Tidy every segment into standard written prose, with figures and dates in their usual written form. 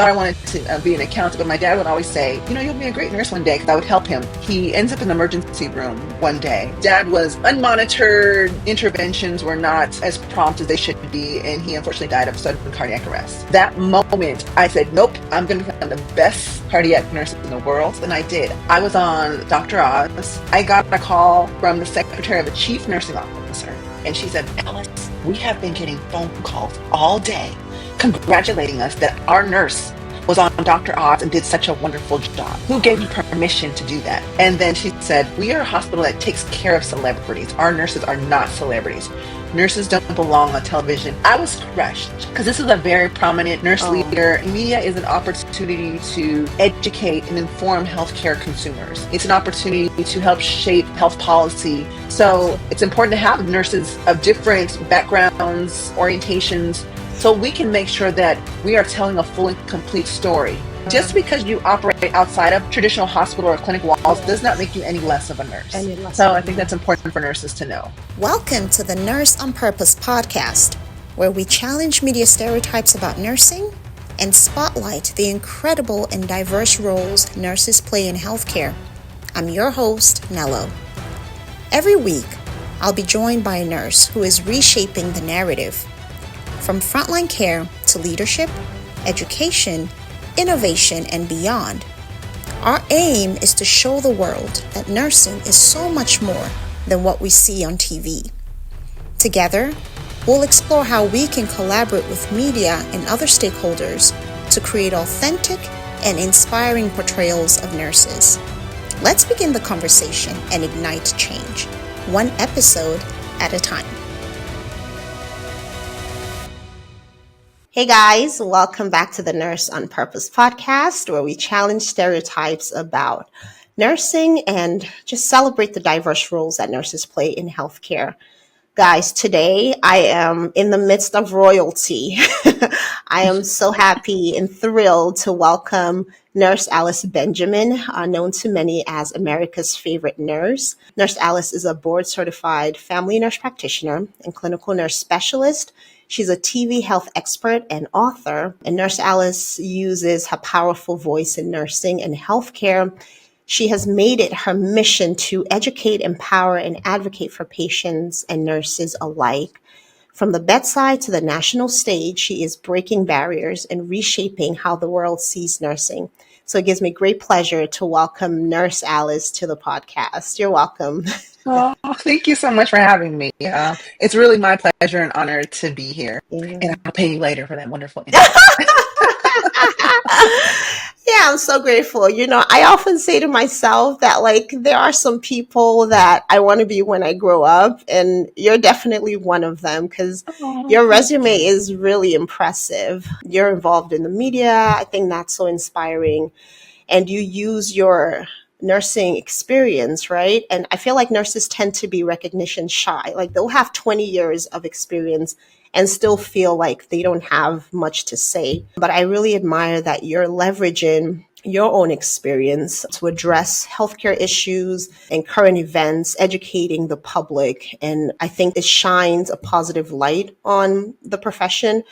thought I wanted to be an accountant, but my dad would always say, you'll be a great nurse one day, because I would help him. He ends up in the emergency room one day. Dad was unmonitored. Interventions were not as prompt as they should be, and he unfortunately died of sudden cardiac arrest. That moment, I said, nope, I'm going to become the best cardiac nurse in the world, and I did. I was on Dr. Oz. I got a call from the secretary of the chief nursing officer, and she said, Alice, we have been getting phone calls all day congratulating us that our nurse was on Dr. Oz and did such a wonderful job. Who gave you permission to do that? And then she said, we are a hospital that takes care of celebrities. Our nurses are not celebrities. Nurses don't belong on television. I was crushed because this is a very prominent nurse leader. Media is an opportunity to educate and inform healthcare consumers. It's an opportunity to help shape health policy. So it's important to have nurses of different backgrounds, orientations, so we can make sure that we are telling a full and complete story. Just because you operate outside of traditional hospital or clinic walls does not make you any less of a nurse. So I think that's important for nurses to know. Welcome to the Nurse on Purpose podcast, where we challenge media stereotypes about nursing and spotlight the incredible and diverse roles nurses play in healthcare. I'm your host, Nello. Every week, I'll be joined by a nurse who is reshaping the narrative. From frontline care to leadership, education, innovation, and beyond. Our aim is to show the world that nursing is so much more than what we see on TV. Together, we'll explore how we can collaborate with media and other stakeholders to create authentic and inspiring portrayals of nurses. Let's begin the conversation and ignite change, one episode at a time. Hey guys, welcome back to the Nurse on Purpose podcast, where we challenge stereotypes about nursing and just celebrate the diverse roles that nurses play in healthcare. Guys, today I am in the midst of royalty. I am so happy and thrilled to welcome Nurse Alice Benjamin, known to many as America's favorite nurse. Nurse Alice is a board-certified family nurse practitioner and clinical nurse specialist. She's a TV health expert and author, and Nurse Alice uses her powerful voice in nursing and healthcare. She has made it her mission to educate, empower, and advocate for patients and nurses alike. From the bedside to the national stage, she is breaking barriers and reshaping how the world sees nursing. So it gives me great pleasure to welcome Nurse Alice to the podcast. You're welcome. Oh, thank you so much for having me. It's really my pleasure and honor to be here. Yeah. And I'll pay you later for that wonderful intro. Yeah, I'm so grateful. I often say to myself that there are some people that I want to be when I grow up, and you're definitely one of them because your resume is really impressive. You're involved in the media. I think that's so inspiring. And you use your nursing experience, right? And I feel like nurses tend to be recognition shy. Like they'll have 20 years of experience and still feel like they don't have much to say. But I really admire that you're leveraging your own experience to address healthcare issues and current events, educating the public. And I think it shines a positive light on the profession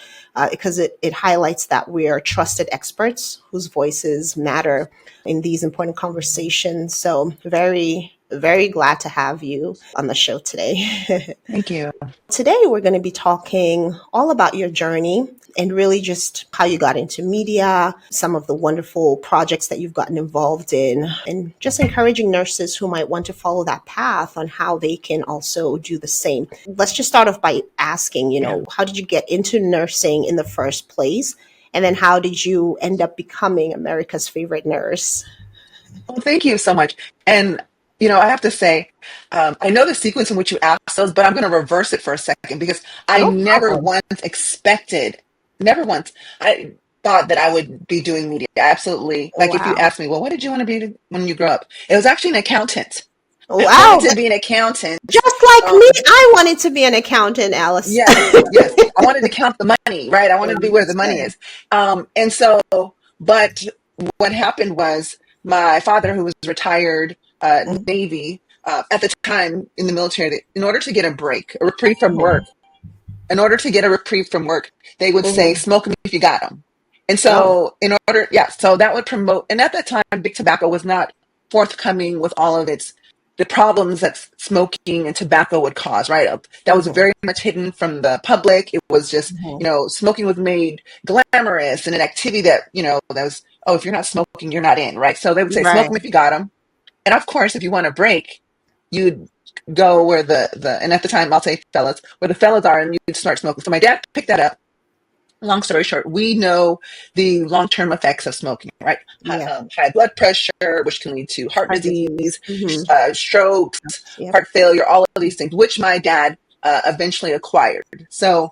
because it highlights that we are trusted experts whose voices matter in these important conversations. So very, very glad to have you on the show today. Thank you. Today, we're going to be talking all about your journey and really just how you got into media, some of the wonderful projects that you've gotten involved in, and just encouraging nurses who might want to follow that path on how they can also do the same. Let's just start off by asking, how did you get into nursing in the first place? And then how did you end up becoming America's favorite nurse? Well, thank you so much. And I have to say, I know the sequence in which you asked those, but I'm going to reverse it for a second because I never once I thought that I would be doing media. Absolutely. Like if you asked me, well, what did you want to be when you grew up? It was actually an accountant. Wow. I wanted to be an accountant. Just like me, I wanted to be an accountant, Alice. Yes. I wanted to count the money, right? I wanted to be where the money is. But what happened was my father, who was retired Navy at the time in the military, in order to get a reprieve from work, they would say, smoke them if you got them. And Oh. so, in order, yeah, so that would promote. And at that time, big tobacco was not forthcoming with all of its the problems that smoking and tobacco would cause. Right, that was Mhm. very much hidden from the public. It was just, Mhm. smoking was made glamorous and an activity that that was, oh, if you're not smoking, you're not in. Right, so they would say smoke Right. them if you got them, and of course, if you want a break, you'd go where the and at the time I'll say fellas where the fellas are, and you'd start smoking. So my dad picked that up. Long story short, we know the long-term effects of smoking, right? Yeah. High blood pressure, which can lead to heart Heart disease. disease, Mhm. strokes, Yep. heart failure, all of these things, which my dad eventually acquired. So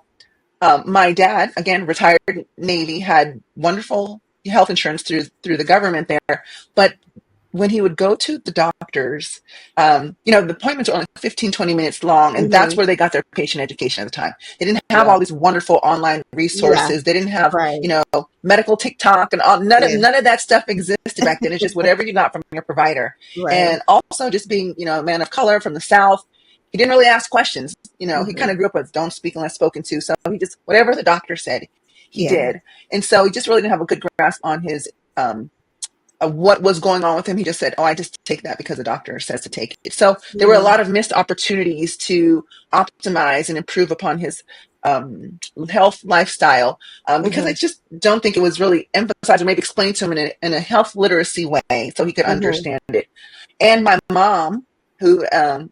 my dad, again, retired Navy, had wonderful health insurance through the government there, but when he would go to the doctors, the appointments were only 15, 20 minutes long, and that's Mhm. where they got their patient education at the time. They didn't have Yeah. all these wonderful online Yeah. resources. They didn't have, Right. medical TikTok and all. None of Yeah. none of that stuff existed back then. It's just whatever you got from your provider. Right. And also just being, a man of color from the South, he didn't really ask questions. He Mhm. kind of grew up with don't speak unless spoken to. So he just, whatever the doctor said, he Yeah. did. And so he just really didn't have a good grasp on his, what was going on with him. He just said, "Oh, I just take that because the doctor says to take it." So there were a Mhm. lot of missed opportunities to optimize and improve upon his health lifestyle, because I Mhm. just don't think it was really emphasized or maybe explained to him in a health literacy way so he could Mhm. understand it. And my mom, who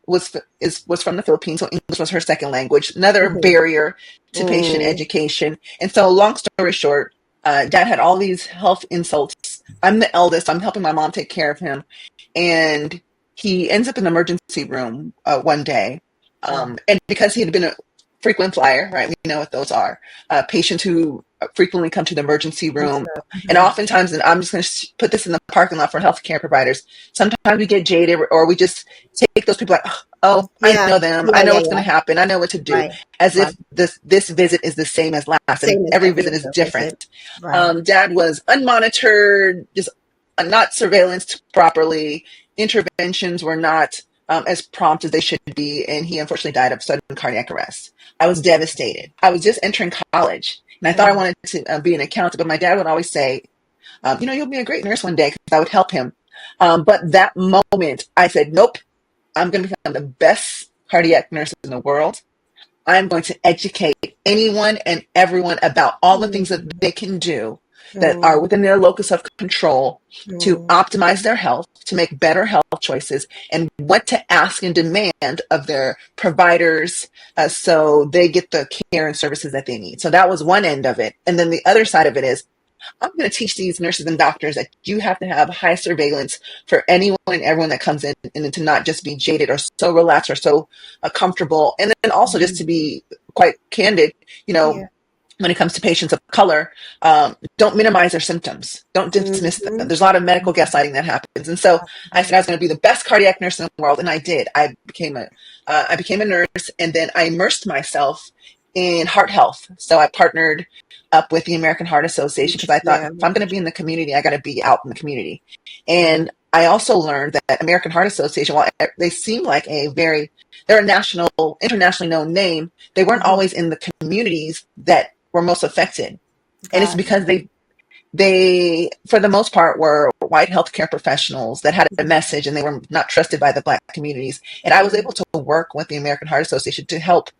was from the Philippines, so English was her second language, another Mhm. barrier to patient Mm. education. And so, long story short, Dad had all these health insults. I'm the eldest. I'm helping my mom take care of him, and he ends up in the emergency room one day. Oh. And because he had been a frequent flyer, right? We know what those are. Patients who frequently come to the emergency That's room, it. and Mhm. oftentimes, and I'm just going to put this in the parking lot for healthcare providers. Sometimes we get jaded, or we just take those people like, oh, I Yeah. know them. I Yeah. know Yeah. what's going Yeah. to happen. I know what to do, Right. as Right. if this visit is the same as last, and Same as every every visit is other different. visit. Right. Dad was unmonitored, just not surveillanced properly. Interventions were not as prompt as they should be, and he unfortunately died of sudden cardiac arrest. I was devastated. I was just entering college, and I thought I Mm. wanted to be an accountant, but my dad would always say, you'll be a great nurse one day, because I would help him. But that moment, I said, nope, I'm going to become the best cardiac nurse in the world. I'm going to educate anyone and everyone about all the things that Mm. they can do that are Mm. within their locus of control to Mm. optimize their health, to make better health choices, and what to ask and demand of their providers, so they get the care and services that they need. So that was one end of it. And then the other side of it is, I'm going to teach these nurses and doctors that you have to have high surveillance for anyone and everyone that comes in, and to not just be jaded or so relaxed or so comfortable. And then also, just Mhm. to be quite candid, you know, Yeah. when it comes to patients of color, don't minimize their symptoms. Don't dismiss them. Mhm. There's a lot of medical gaslighting that happens. And so I said I was Absolutely. going to be the best cardiac nurse in the world, and I did. I became a nurse, and then I immersed myself in heart health. So I partnered up with the American Heart Association, because I thought, Yeah. if I'm going to be in the community, I got to be out in the community. Yeah. And I also learned that American Heart Association, while they seem like they're a national, internationally known name, they weren't Mhm. always in the communities that were most affected. And it's Got it. because they for the most part were white healthcare professionals that had a message, and they were not trusted by the black communities. And I was Mm. able to work with the American Heart Association to help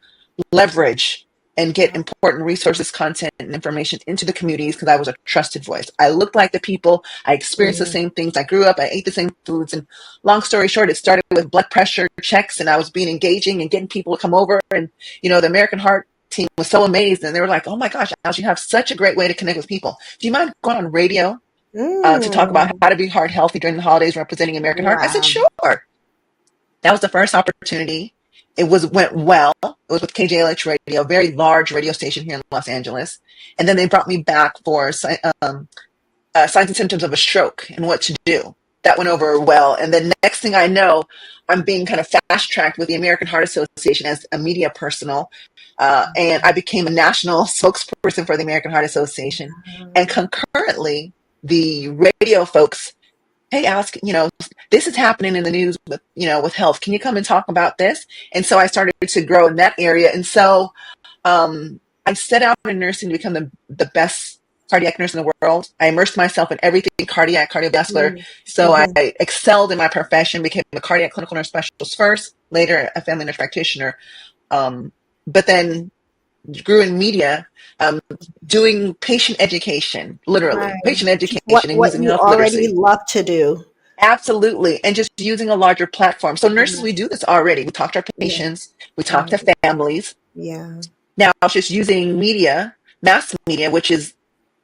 leverage and get important resources, content, and information into the communities, because I was a trusted voice. I looked like the people. I experienced the Mhm. same things. I grew up. I ate the same foods. And long story short, it started with blood pressure checks, and I was being engaging and getting people to come over. And the American Heart team was so amazed, and they were like, "Oh my gosh, Alice, you have such a great way to connect with people. Do you mind going on radio to talk about Mm. how to be heart healthy during the holidays, representing American Heart?" I said, Wow. "Sure." That was the first opportunity. It went well. It was with KJLH Radio, a very large radio station here in Los Angeles. And then they brought me back for signs and symptoms of a stroke and what to do. That went over well. And then next thing I know, I'm being kind of fast tracked with the American Heart Association as a media personal. And I became a national spokesperson for the American Heart Association. And concurrently, the radio folks, hey, ask, this is happening in the news with health. Can you come and talk about this? And so I started to grow in that area. And so I set out in nursing to become the best cardiac nurse in the world. I immersed myself in everything cardiac, cardiovascular. Mm. So I Mhm. excelled in my profession, became a cardiac clinical nurse specialist first, later a family nurse practitioner. Um, but then grew in media, um, doing patient education, literally Right. patient Which is what education and what using you health already literacy. love to do. Absolutely. And just using a larger platform. So nurses, Yeah. we do this already. We talk to our Yeah. patients, we talk Right. to families. Yeah. Now it's just using media, mass media, which is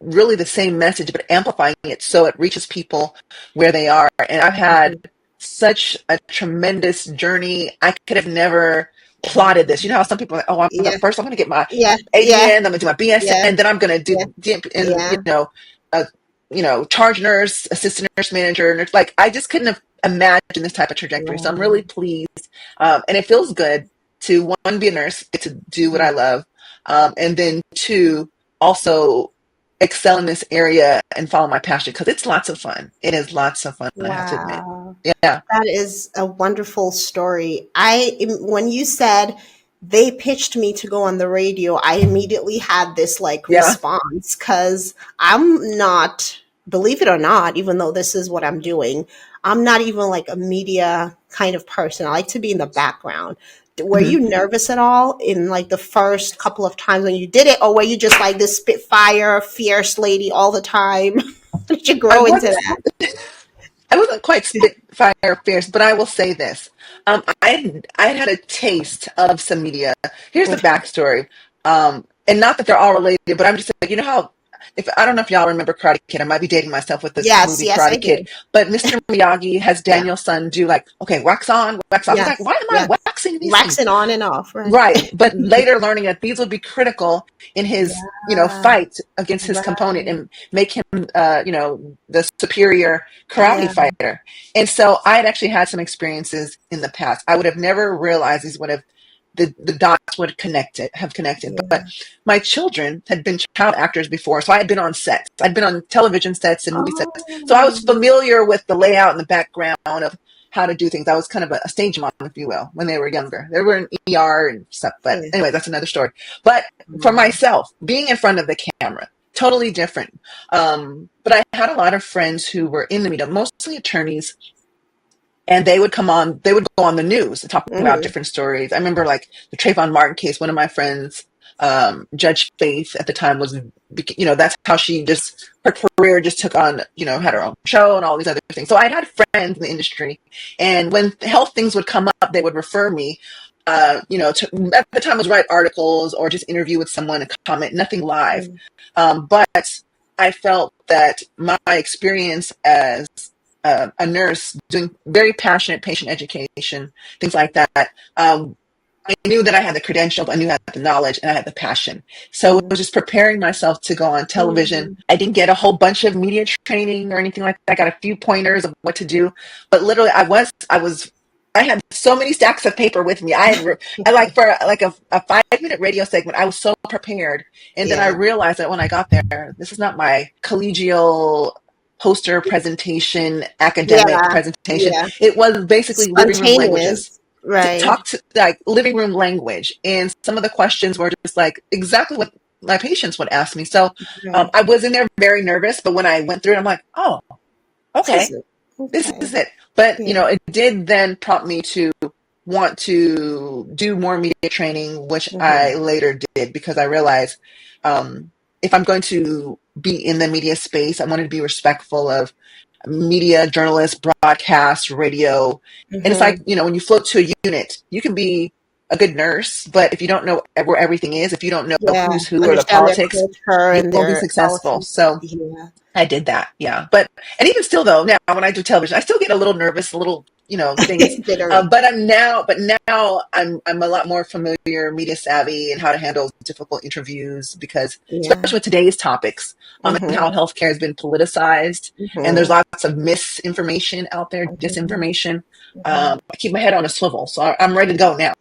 really the same message, but amplifying it so it reaches people where they are. And I've had Mhm. such a tremendous journey. I could have never plotted Wow. this. You know how some people are like, oh, Yeah. I'm going to get my Yeah. Yeah. ADN, I'm going to do my Yeah. BSN, then I'm going to Yeah. do DMP, and Yeah. uh, charge nurse, assistant nurse manager, nurse. Like I just couldn't have imagined this type of trajectory. So I'm really Right. pleased, and it feels good to one be a nurse, get to do what I Yeah. love, and then two also excel in this area and follow my passion because it's lots of fun. It is lots of fun. I have to admit. Wow. Yeah. That is a wonderful story. When you said they pitched me to go on the radio, I immediately had this like Yeah. response because I'm not, believe it or not, even though this is what I'm doing, I'm not even like a media kind of person. I like to be in the background. Were Mhm. you nervous at all in like the first couple of times when you did it, or were you just like this spitfire, fierce lady all the time? Did you I grow into wasn't that? I wasn't quite spitfire fierce, but I will say this. I had a taste of some media. Here's the backstory. And not that they're all related, but I'm just like, you know how, if I don't know if y'all remember Karate Kid, I might be dating myself with this Yes, movie yes, I Karate Kid, do. but Mr. Miyagi has Yeah. Daniel's son do like, okay, wax on, wax off. He's like, Yes, why am I yes. waxing these things? Waxing on and off, right? Right. But later learning that these would be critical in his, Yeah, fight against his component right. and make him, the superior karate Yeah, fighter. And so I had actually had some experiences in the past. I would have never realized these would have, the dots would have connected. But yeah. my children had been child actors before. So I had been on sets. I'd been on television sets and movie sets. So I was Oh, familiar with the layout and the background of how to do things. I was kind of a stage mom, if you will, when they were younger. They were in ER and stuff. But yeah. anyway, that's another story. But for Wow. myself, being in front of the camera, totally different. But I had a lot of friends who were in the media, mostly attorneys, and they would go on the news talking about Hmm. different stories. I remember like the Trayvon Martin case. One of my friends, Judge Faith at the time was, that's how she just, her career just took on, had her own show and all these other things. So I'd had friends in the industry, and when health things would come up, they would refer me, at the time was write articles or just interview with someone and comment, nothing live. But I felt that my experience as a nurse doing very passionate patient education, things like that. I knew that I had the credentials, I knew I had the knowledge, and I had the passion. So it was just preparing myself to go on television. Mm-hmm. I didn't get a whole bunch of media training or anything like that. I got a few pointers of what to do, but literally, I had so many stacks of paper with me. I like for like a 5 minute radio segment. I was so prepared, and then I Yeah, realized that when I got there, this is not my collegial poster presentation, academic yeah, presentation. yeah. It was basically living room languages, Spontaneous, right? talk to like living room language, and some of the questions were just like exactly what my patients would ask me. So Right. I was in there very nervous, but when I went through it, I'm like, oh, This is okay, it. this Okay. is it. But Yeah. it did then prompt me to want to do more media training, which Hmm. I later did because I realized, if I'm going to be in the media space, I wanted to be respectful of media, journalists, broadcast, radio. And it's like, Hmm. when you float to a unit, you can be a good nurse, but if you don't know where everything is, if you don't know Yeah. who's who or the Understand their politics, culture you and won't be their successful. policies. So Yeah. I did that. Yeah. And even still though, now when I do television, I still get a little nervous, a little, things. Jittery. But now I'm a lot more familiar, media savvy, and how to handle difficult interviews because, Yeah. especially with today's topics, and Hmm. how healthcare has been politicized, and there's Hmm. lots of misinformation out there, Hmm. disinformation. I keep my head on a swivel, so I'm ready to go now.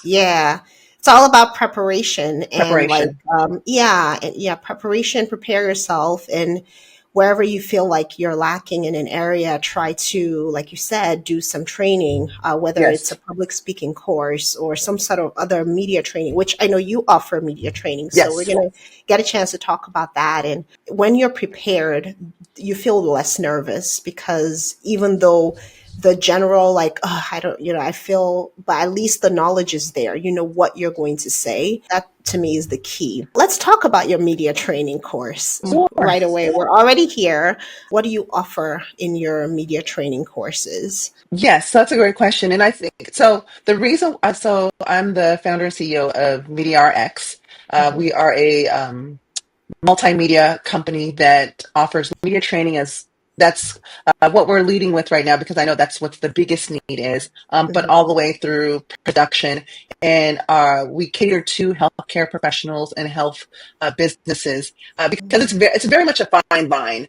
Yeah. It's all about preparation and like Preparation. yeah, preparation, prepare yourself. And wherever you feel like you're lacking in an area, try to, like you said, do some training, whether it's a Yes. public speaking course or some sort of other media training, which I know you offer media training. So we're Yes. going to get a chance to talk about that. And when you're prepared, you feel less nervous because even though the general, like, oh, I don't, I feel, but at least the knowledge is there. You know what you're going to say. That to me is the key. Let's talk about your media training course Sure. right away. We're already here. What do you offer in your media training courses? Yes, that's a great question. And I think so. The reason, so I'm the founder and CEO of Media RX. Hmm. We are a multimedia company that offers media training as that's what we're leading with right now because I know that's what the biggest need is, but Hmm. all the way through production. And we cater to healthcare professionals and health businesses because it's very much a fine line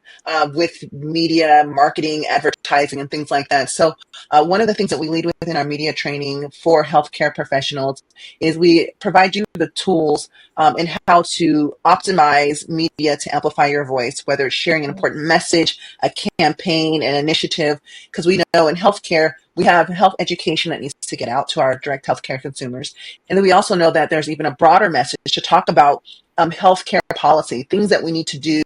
with media, marketing, advertising, and things like that. So one of the things that we lead with in our media training for healthcare professionals is we provide you the tools and how to optimize media to amplify your voice, whether it's sharing an important message, a campaign, an initiative, because we know in healthcare, we have health education that needs to get out to our direct healthcare consumers. And then we also know that there's even a broader message to talk about healthcare policy, things that we need to do,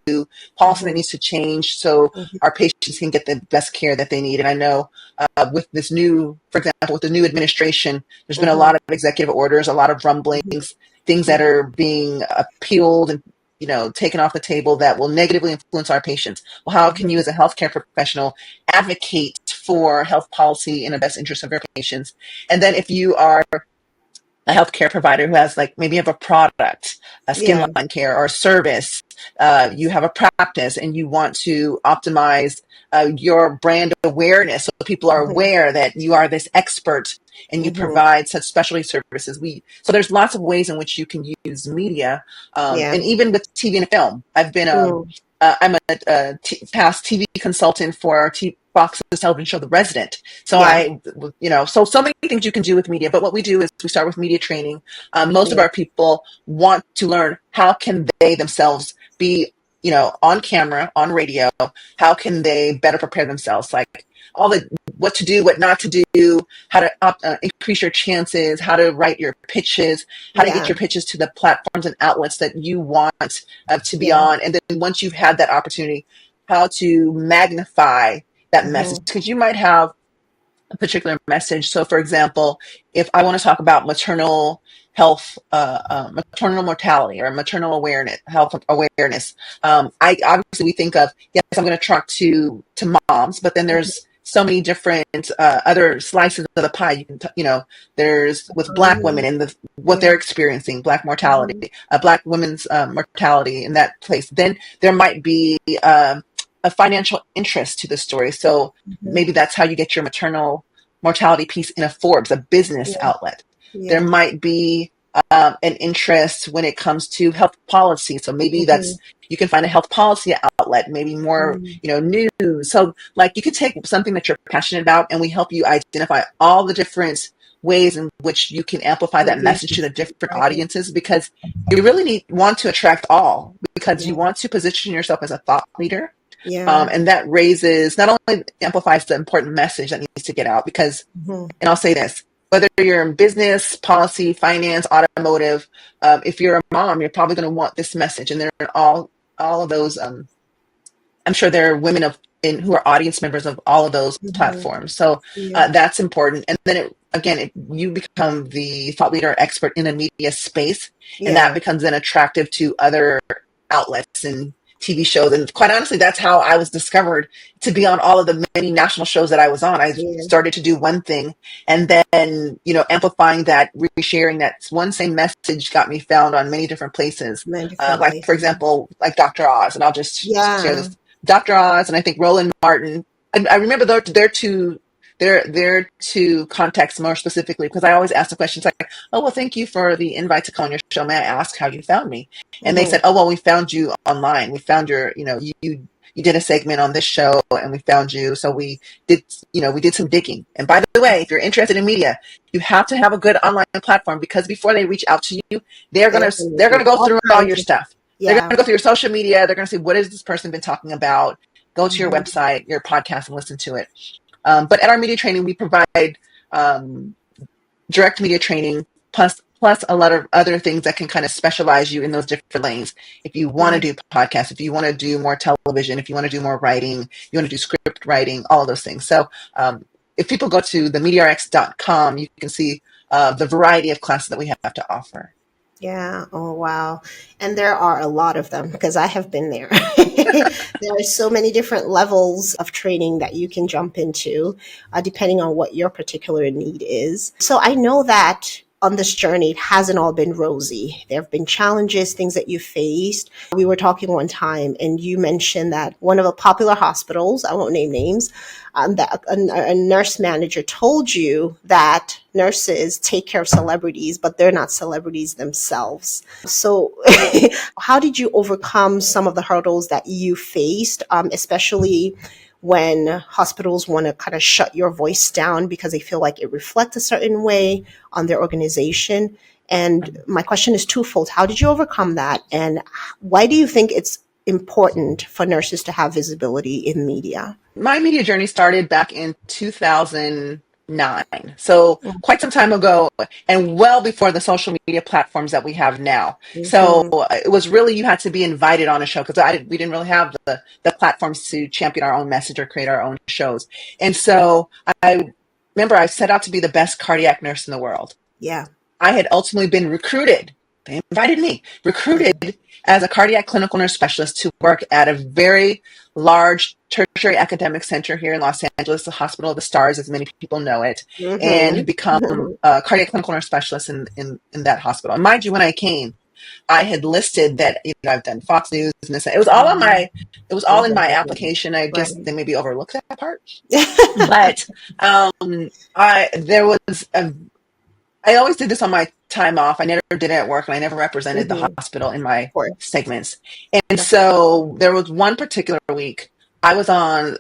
policy that Hmm. needs to change so Hmm. our patients can get the best care that they need. And I know with this new, for example, with the new administration, there's been a Hmm. lot of executive orders, a lot of rumblings, things that are being appealed and taken off the table that will negatively influence our patients. Well, how can you as a healthcare professional advocate for health policy in the best interest of your patients? And then if you are a healthcare provider who has like maybe you have a product, a skin Yeah. line care or a service, you have a practice and you want to optimize your brand awareness so people are Hmm. aware that you are this expert and you Hmm. provide such specialty services. So there's lots of ways in which you can use media, Yeah. and even with TV and film. Mm. I'm a past TV consultant for Fox's television show The Resident. So Yeah. so many things you can do with media. But what we do is we start with media training. Most of Yeah. our people want to learn how can they themselves be, on camera, on radio. How can they better prepare themselves? Like all the what to do, what not to do, how to increase your chances, how to write your pitches, how to get Yeah. your pitches to the platforms and outlets that you want to be Yeah. on. And then once you've had that opportunity, how to magnify that message Hmm. because you might have a particular message. So, for example, if I want to talk about maternal health, maternal mortality, or maternal awareness, health awareness, I obviously we think of yes, I'm going to talk to moms, but then there's so many different other slices of the pie. You can, there's with Black women and what Yeah. they're experiencing, Black mortality, Hmm. Black women's mortality in that place. Then there might be a financial interest to the story. So Hmm. maybe that's how you get your maternal mortality piece in a Forbes, a business Yeah. outlet. There Yeah. might be an interest when it comes to health policy. So maybe Hmm. that's you can find a health policy outlet, maybe more, Hmm. news. So like you could take something that you're passionate about and we help you identify all the different ways in which you can amplify that message to the different Right. audiences because you really want to attract all because you Yeah. want to position yourself as a thought leader, Yeah. and that raises not only amplifies the important message that needs to get out because, Hmm. and I'll say this, whether you're in business, policy, finance, automotive, if you're a mom, you're probably going to want this message. And they're all of those. I'm sure there are women who are audience members of all of those Hmm. platforms. So Yeah. that's important. And then you become the thought leader expert in a media space, and that Yeah. becomes then attractive to other outlets and TV shows. And quite honestly, that's how I was discovered to be on all of the many national shows that I was on. I Yeah. started to do one thing and then, amplifying that, resharing that one same message got me found on many different places. Many different Like, for places. example, like Dr. Oz, and I'll just share Yeah. this. Dr. Oz and I think Roland Martin. I remember their two contexts more specifically because I always ask the questions like, "Oh, well, thank you for the invite to come on your show. May I ask how you found me?" And they Hmm. said, "Oh, well, we found you online. We found you did a segment on this show, and we found you. So we did some digging. And by the way, if you're interested in media, you have to have a good online platform because before they reach out to you, they're They're gonna gonna they're do gonna go all through all kinds your of, stuff." They're going Yeah. to go through your social media. They're going to see, what has this person been talking about? Go to your Mhm. website, your podcast, and listen to it. But at our media training, we provide um, direct media training plus a lot of other things that can kind of specialize you in those different lanes. If you want to Mhm. do podcasts, if you want to do more television, if you want to do more writing, you want to do script writing, all of those things. So if people go to themediarx.com, you can see the variety of classes that we have to offer. Yeah. Oh, wow. And there are a lot of them because I have been there. There are so many different levels of training that you can jump into, depending on what your particular need is. So I know that on this journey, it hasn't all been rosy. There have been challenges, things that you faced. We were talking one time, and you mentioned that one of the popular hospitals, I won't name names, that a nurse manager told you that nurses take care of celebrities, but they're not celebrities themselves. So, how did you overcome some of the hurdles that you faced, especially when hospitals want to kind of shut your voice down because they feel like it reflects a certain way on their organization? And my question is twofold. How did you overcome that? And why do you think it's important for nurses to have visibility in media? My media journey started back in 2009. So quite some time ago, and well before the social media platforms that we have now. So Mm-hmm. it was really, you had to be invited on a show, because we didn't really have the platforms to champion our own message or create our own shows. And so I remember I set out to be the best cardiac nurse in the world. Yeah. I had ultimately been recruited. They invited me, recruited as a cardiac clinical nurse specialist to work at a very large tertiary academic center here in Los Angeles, the Hospital of the Stars, as many people know it, and become Mm-hmm. a cardiac clinical nurse specialist in that hospital. And mind you, when I came, I had listed that, I've done Fox News and this. It was all on it was all Oh in my my goodness. application. I Right. just, they maybe overlooked that part. But there was I always did this on my time off. I never did it at work, and I never represented the Mm-hmm. hospital in Of my course. segments. And That's so there was one particular week I was on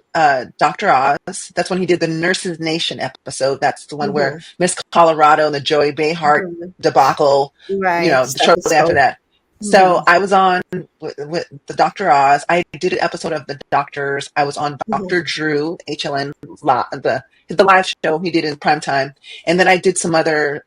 Dr. Oz. That's when he did the Nurses Nation episode. That's the one where mm-hmm. Miss Colorado and the Joey Behart Mm-hmm. debacle, Right. shortly after Stethoscope. that. So Mm-hmm. I was on with the Dr. Oz. I did an episode of the Doctors. I was on Mm-hmm. Dr. Drew, HLN, the live show he did in prime time. And then I did some other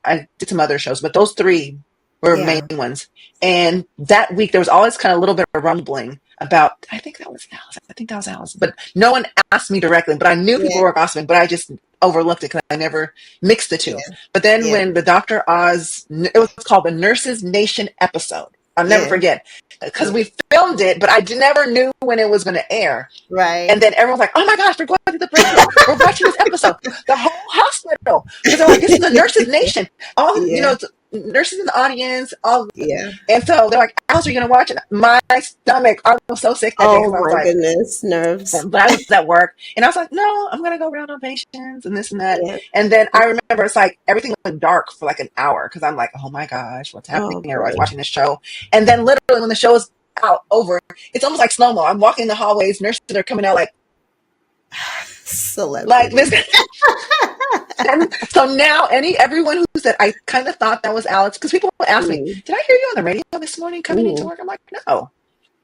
shows, but those three were main Yeah. ones. And that week there was always kind of a little bit of rumbling about, I think that was Alice. I think that was Alice, but no one asked me directly, but I knew people Yeah. were gossiping, but I just overlooked it because I never mixed the two. Yeah. But then Yeah. when the Dr. Oz, it was called the Nurses Nation episode. I'll never Yeah. forget, because Yeah. we filmed it, but I never knew when it was going to air. And Right. then everyone's like, "Oh my gosh, we're going to the break room. We're watching this episode." The whole hospital, because they're like, "This is a nurses' nation." All Yeah. nurses in the audience. All, Yeah. and so they're like, "Alice, are you going to watch it?" My stomach, I was so sick that day because Oh I was my like, goodness. Nerves. but I was at work, and I was like, "No, I'm going to go around on patients and this and that." Yeah. And then I remember it's like everything went dark for like an hour because I'm like, "Oh my gosh, what's happening?" Oh Everybody's boy. watching this show, and then literally when the show is out over, it's almost like slow mo. I'm walking in the hallways, nurses are coming out like this. Celebrity. And so now everyone who said, I kind of thought that was Alex, because people would ask me, Mm. "Did I hear you on the radio this morning coming into Mm. work?" I'm like, "No."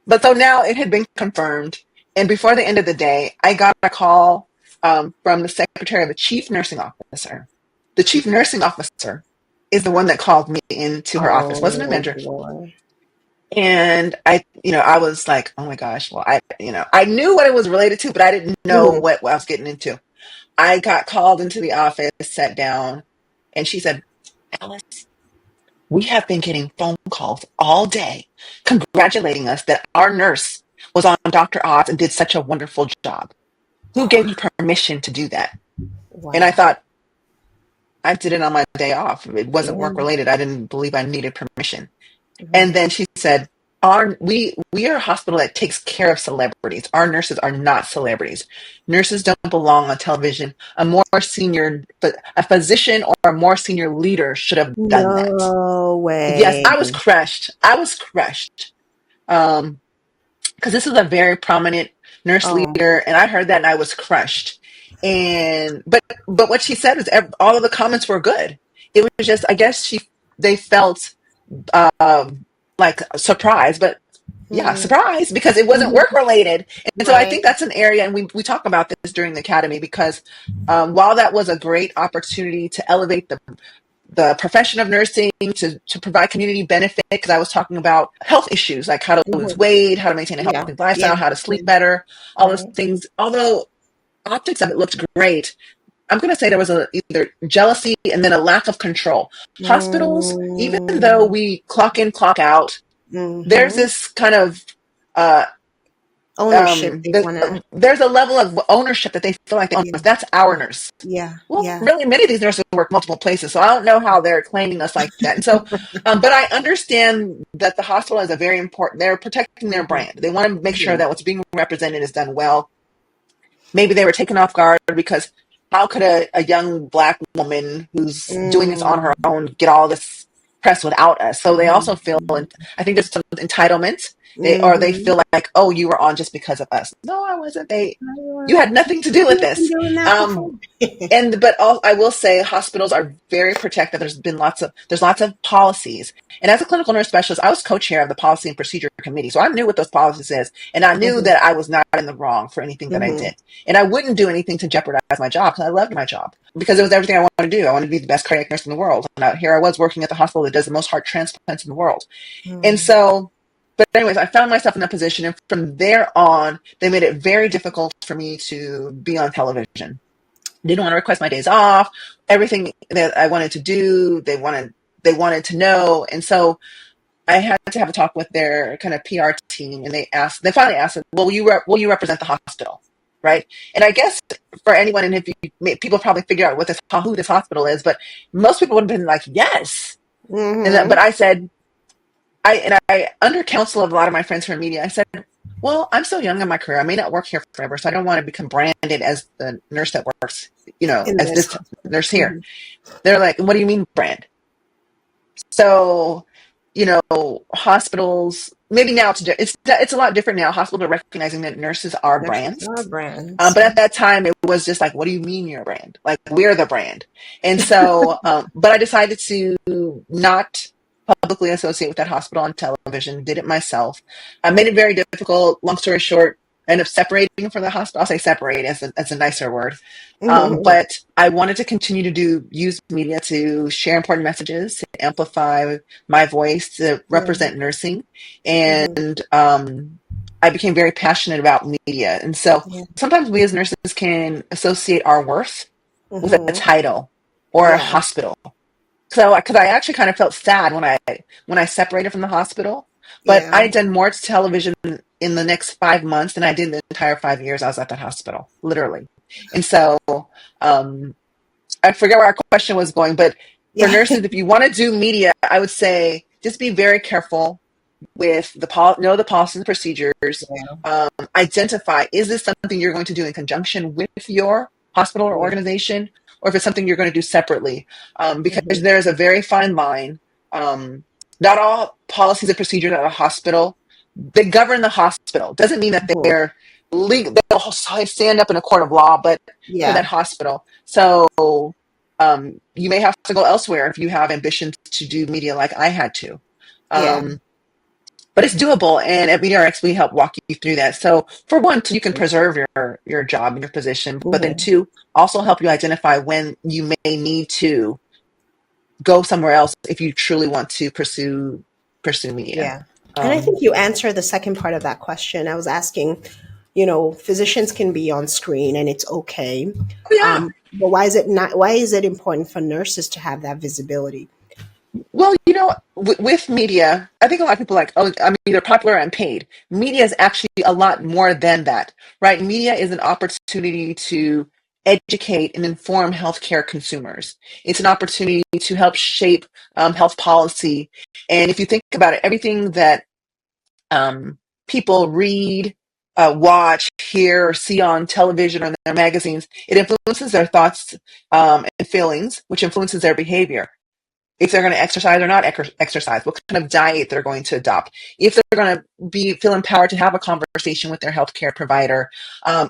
But so now it had been confirmed. And before the end of the day, I got a call from the secretary of the chief nursing officer. The chief nursing officer is the one that called me into her office, wasn't a Oh manager. boy. And I was like, "Oh my gosh." Well, I knew what it was related to, but I didn't know Mhm. what I was getting into. I got called into the office, sat down, and she said, "Alice, we have been getting phone calls all day congratulating us that our nurse was on Dr. Oz and did such a wonderful job. Who gave you permission to do that?" And I Wow. thought, I did it on my day off. It wasn't Yeah. work related. I didn't believe I needed permission. Mhm. And then she said, we are a hospital that takes care of celebrities. Our nurses are not celebrities. Nurses don't belong on television. A physician or a more senior leader should have done that. No Yes, way. I was crushed. I was crushed. Because this is a very prominent nurse Oh. leader, and I heard that and I was crushed. And but what she said was all of the comments were good. It was just, I guess they felt like surprised, but yeah, Mm. surprise, because it wasn't work related. And so I Right. think that's an area, and we talk about this during the academy, because while that was a great opportunity to elevate the profession of nursing, to provide community benefit, because I was talking about health issues like how to lose Hmm. weight, how to maintain a Yeah. healthy lifestyle, Yeah. how to Yeah. sleep better, all those Right. things. Although optics of it looked great, I'm going to say there was either jealousy and then a lack of control. Hospitals, even though Mm. we clock in, clock out, there's Hmm. this kind of uh, Ownership. They there's, want to. there's a level of ownership that they feel like they own Yeah. us. That's our Yeah. nurse. Yeah. Well, Yeah. really, many of these nurses work multiple places, so I don't know how they're claiming us like that. And so, but I understand that the hospital is a very important. They're protecting their Hmm. brand. They want to make sure Yeah. that what's being represented is done well. Maybe they were taken off guard because how could a young black woman who's doing this on her Mm. own get all this press without us? So they also feel, Hmm. and I think there's some entitlement. They Hmm. feel like, oh, you were on just because of us. No, I wasn't. You What had nothing to do with have been this. doing that before? Um, but I will say hospitals are very protective. There's lots of policies. And as a clinical nurse specialist, I was co-chair of the policy and procedure committee. So I knew what those policies is. And I knew Hmm. that I was not in the wrong for anything that I Hmm. did. And I wouldn't do anything to jeopardize my job, because I loved my job, because it was everything I wanted to do. I wanted to be the best cardiac nurse in the world. And here I was working at the hospital that does the most heart transplants in the world. And Hmm. so, but anyways, I found myself in that position. And from there on, they made it very difficult for me to be on television. Didn't want to request my days off. Everything that I wanted to do, they wanted to know. And so I had to have a talk with their kind of PR team, and they finally asked, well, will you represent the hospital? Right. And I guess for anyone, and if people probably figure out who this hospital is, but most people would have been like, yes. But Hmm. I said, I under counsel of a lot of my friends from media, I said, well, I'm so young in my career. I may not work here forever, so I don't want to become branded as the nurse that works, In as this this hospital. nurse here. Hmm. They're like, what do you mean brand? So, hospitals, maybe now it's a lot different now. Hospitals are recognizing that nurses are Nurses brands. are brands. But at that time, it was just like, what do you mean you're a brand? Like, we're the brand. And so, but I decided to not publicly associate with that hospital on television, did it myself. I made it very difficult. Long story short, I ended up separating from the hospital. I'll say separate as a nicer word. Hmm. But I wanted to continue to use media to share important messages, to amplify my voice, to Yeah. represent nursing. Hmm. And I became very passionate about media. And so Yeah. sometimes we as nurses can associate our worth with a Hmm. title or a Yeah. hospital. So, because I actually kind of felt sad when I separated from the hospital, but Yeah. I did more television in the next 5 months than I did the entire 5 years I was at that hospital, literally. And so, um, I forget where our question was going, but for Yeah. nurses, if you want to do media, I would say just be very careful with know the policies and procedures. Yeah. Identify, is this something you're going to do in conjunction with your hospital or Yeah. organization, or if it's something you're going to do separately, because Hmm. there's a very fine line. Not all policies and procedures at a hospital, they govern the hospital. Doesn't mean that Hmm. they're legal, they'll stand up in a court of law, but for that Yeah. hospital. So you may have to go elsewhere if you have ambitions to do media like I had to. Yeah. Um, but it's doable, and at BDRX we help walk you through that. So for one, so you can preserve your job and your position, but then Hmm. two, also help you identify when you may need to go somewhere else if you truly want to pursue media. Yeah. And I um, think you answered the second part of that question. I was asking, physicians can be on screen and it's okay. oh yeah. But why is it not, why is it important for nurses to have that visibility? Well, with media, I think a lot of people are like, oh, I'm either popular or I'm paid. Media is actually a lot more than that, right? Media is an opportunity to educate and inform healthcare consumers. It's an opportunity to help shape health policy. And if you think about it, everything that people read, watch, hear, or see on television or in their magazines, it influences their thoughts and feelings, which influences their behavior. If they're going to exercise or not exercise, what kind of diet they're going to adopt, if they're going to feel empowered to have a conversation with their healthcare provider,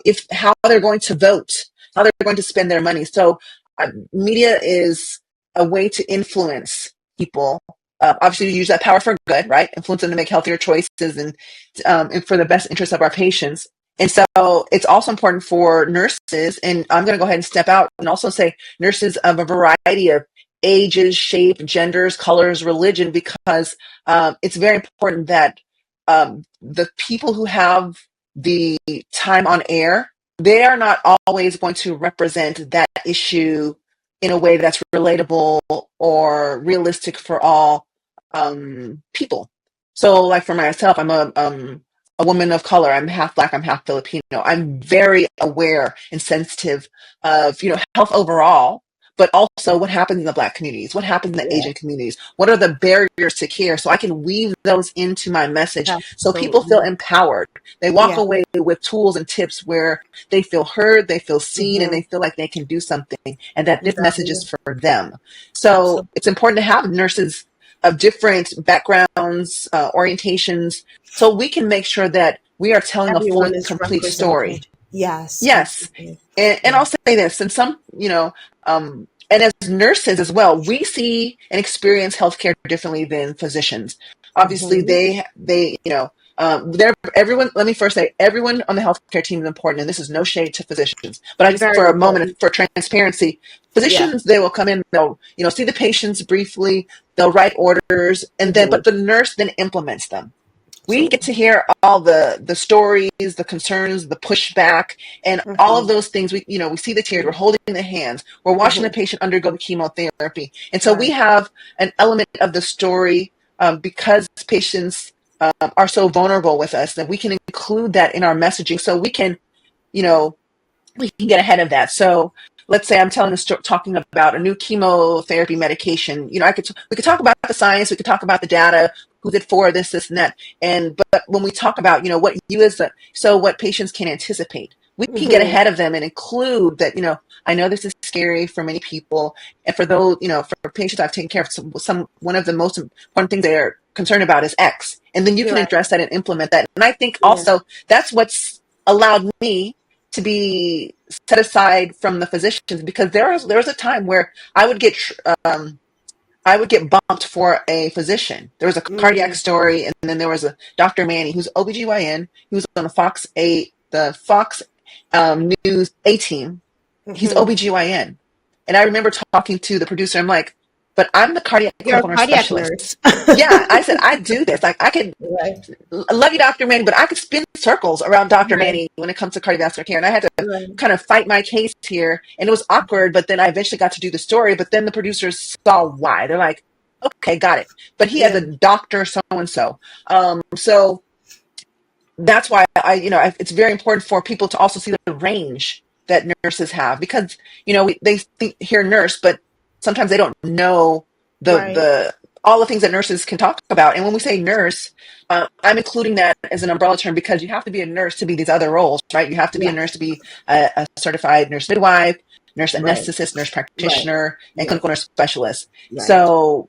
if how they're going to vote, how they're going to spend their money. So media is a way to influence people obviously use that power for good, right? Influence them to make healthier choices and for the best interest of our patients. And so it's also important for nurses, and I'm going to go ahead and step out and also say nurses of a variety of ages, shape, genders, colors, religion, because it's very important that the people who have the time on air, they are not always going to represent that issue in a way that's relatable or realistic for all people. So, like for myself, I'm a woman of color. I'm half Black. I'm half Filipino. I'm very aware and sensitive of health overall, but also what happens in the Black communities, what happens in the Yeah. Asian communities, what are the barriers to care, so I can weave those into my message so people feel Absolutely. empowered. They walk Yeah. away with tools and tips where they feel heard, they feel seen, and Mm-hmm. they feel like they can do something, and that this message is Exactly. for them. So Absolutely. it's important to have nurses of different backgrounds, orientations, so we can make sure that we are telling a full Everyone and is complete story. represented. Yes, Yes. absolutely. And Yeah. I'll say this, and and as nurses as well, we see and experience healthcare differently than physicians. Obviously, Mm-hmm. they're everyone. Let me first say, everyone on the healthcare team is important, and this is no shade to physicians. But I just, Very for a moment, important. for transparency, Yeah. physicians, they will come in, they'll see the patients briefly, they'll write orders, and then Mm-hmm. but the nurse then implements them. We get Absolutely. to hear all the stories, the concerns, the pushback, and all of Mm-hmm. those things. We see the tears, we're holding the hands, we're watching the Mm-hmm. patient undergo the chemotherapy, and so we Right. have an element of the story, because patients are so vulnerable with us, that we can include that in our messaging, so you know we can get ahead of that. So let's say I'm talking about a new chemotherapy medication. We could talk about the science, we could talk about the data, who's it for, this, and that. But when we talk about, what patients can anticipate, we can get Mm-hmm. ahead of them and include that, I know this is scary for many people. And for those, for patients I've taken care of, one of the most important things they're concerned about is X. And then you You're can right. address that and implement that. And I think Yeah. also that's what's allowed me to be set aside from the physicians, because there was a time where um, I would get bumped for a physician. There was a cardiac Mm-hmm. story, and then there was a Dr. Manny, who's OBGYN. He was on the Fox News A team. He's Mm-hmm. OBGYN. And I remember talking to the producer. I'm like, but I'm the cardiac You're a clinical nurse cardiac specialist. nurse. Yeah, I said, I do this. Like, I could Right. I love you, Dr. Manny, but I could spin circles around Dr. Right. Manny when it comes to cardiovascular care. And I had to Right. kind of fight my case here. And it was awkward, but then I eventually got to do the story. But then the producers saw why. They're like, okay, got it. But he has Yeah. a doctor so and so. So that's why it's very important for people to also see the range that nurses have, because hear nurse, but sometimes they don't know Right. the all the things that nurses can talk about. And when we say nurse, I'm including that as an umbrella term, because you have to be a nurse to be these other roles, right? You have to be a nurse to Yes. be a certified nurse midwife, nurse Right. anesthetist, nurse Right. practitioner, and Right. clinical nurse specialist. Right. So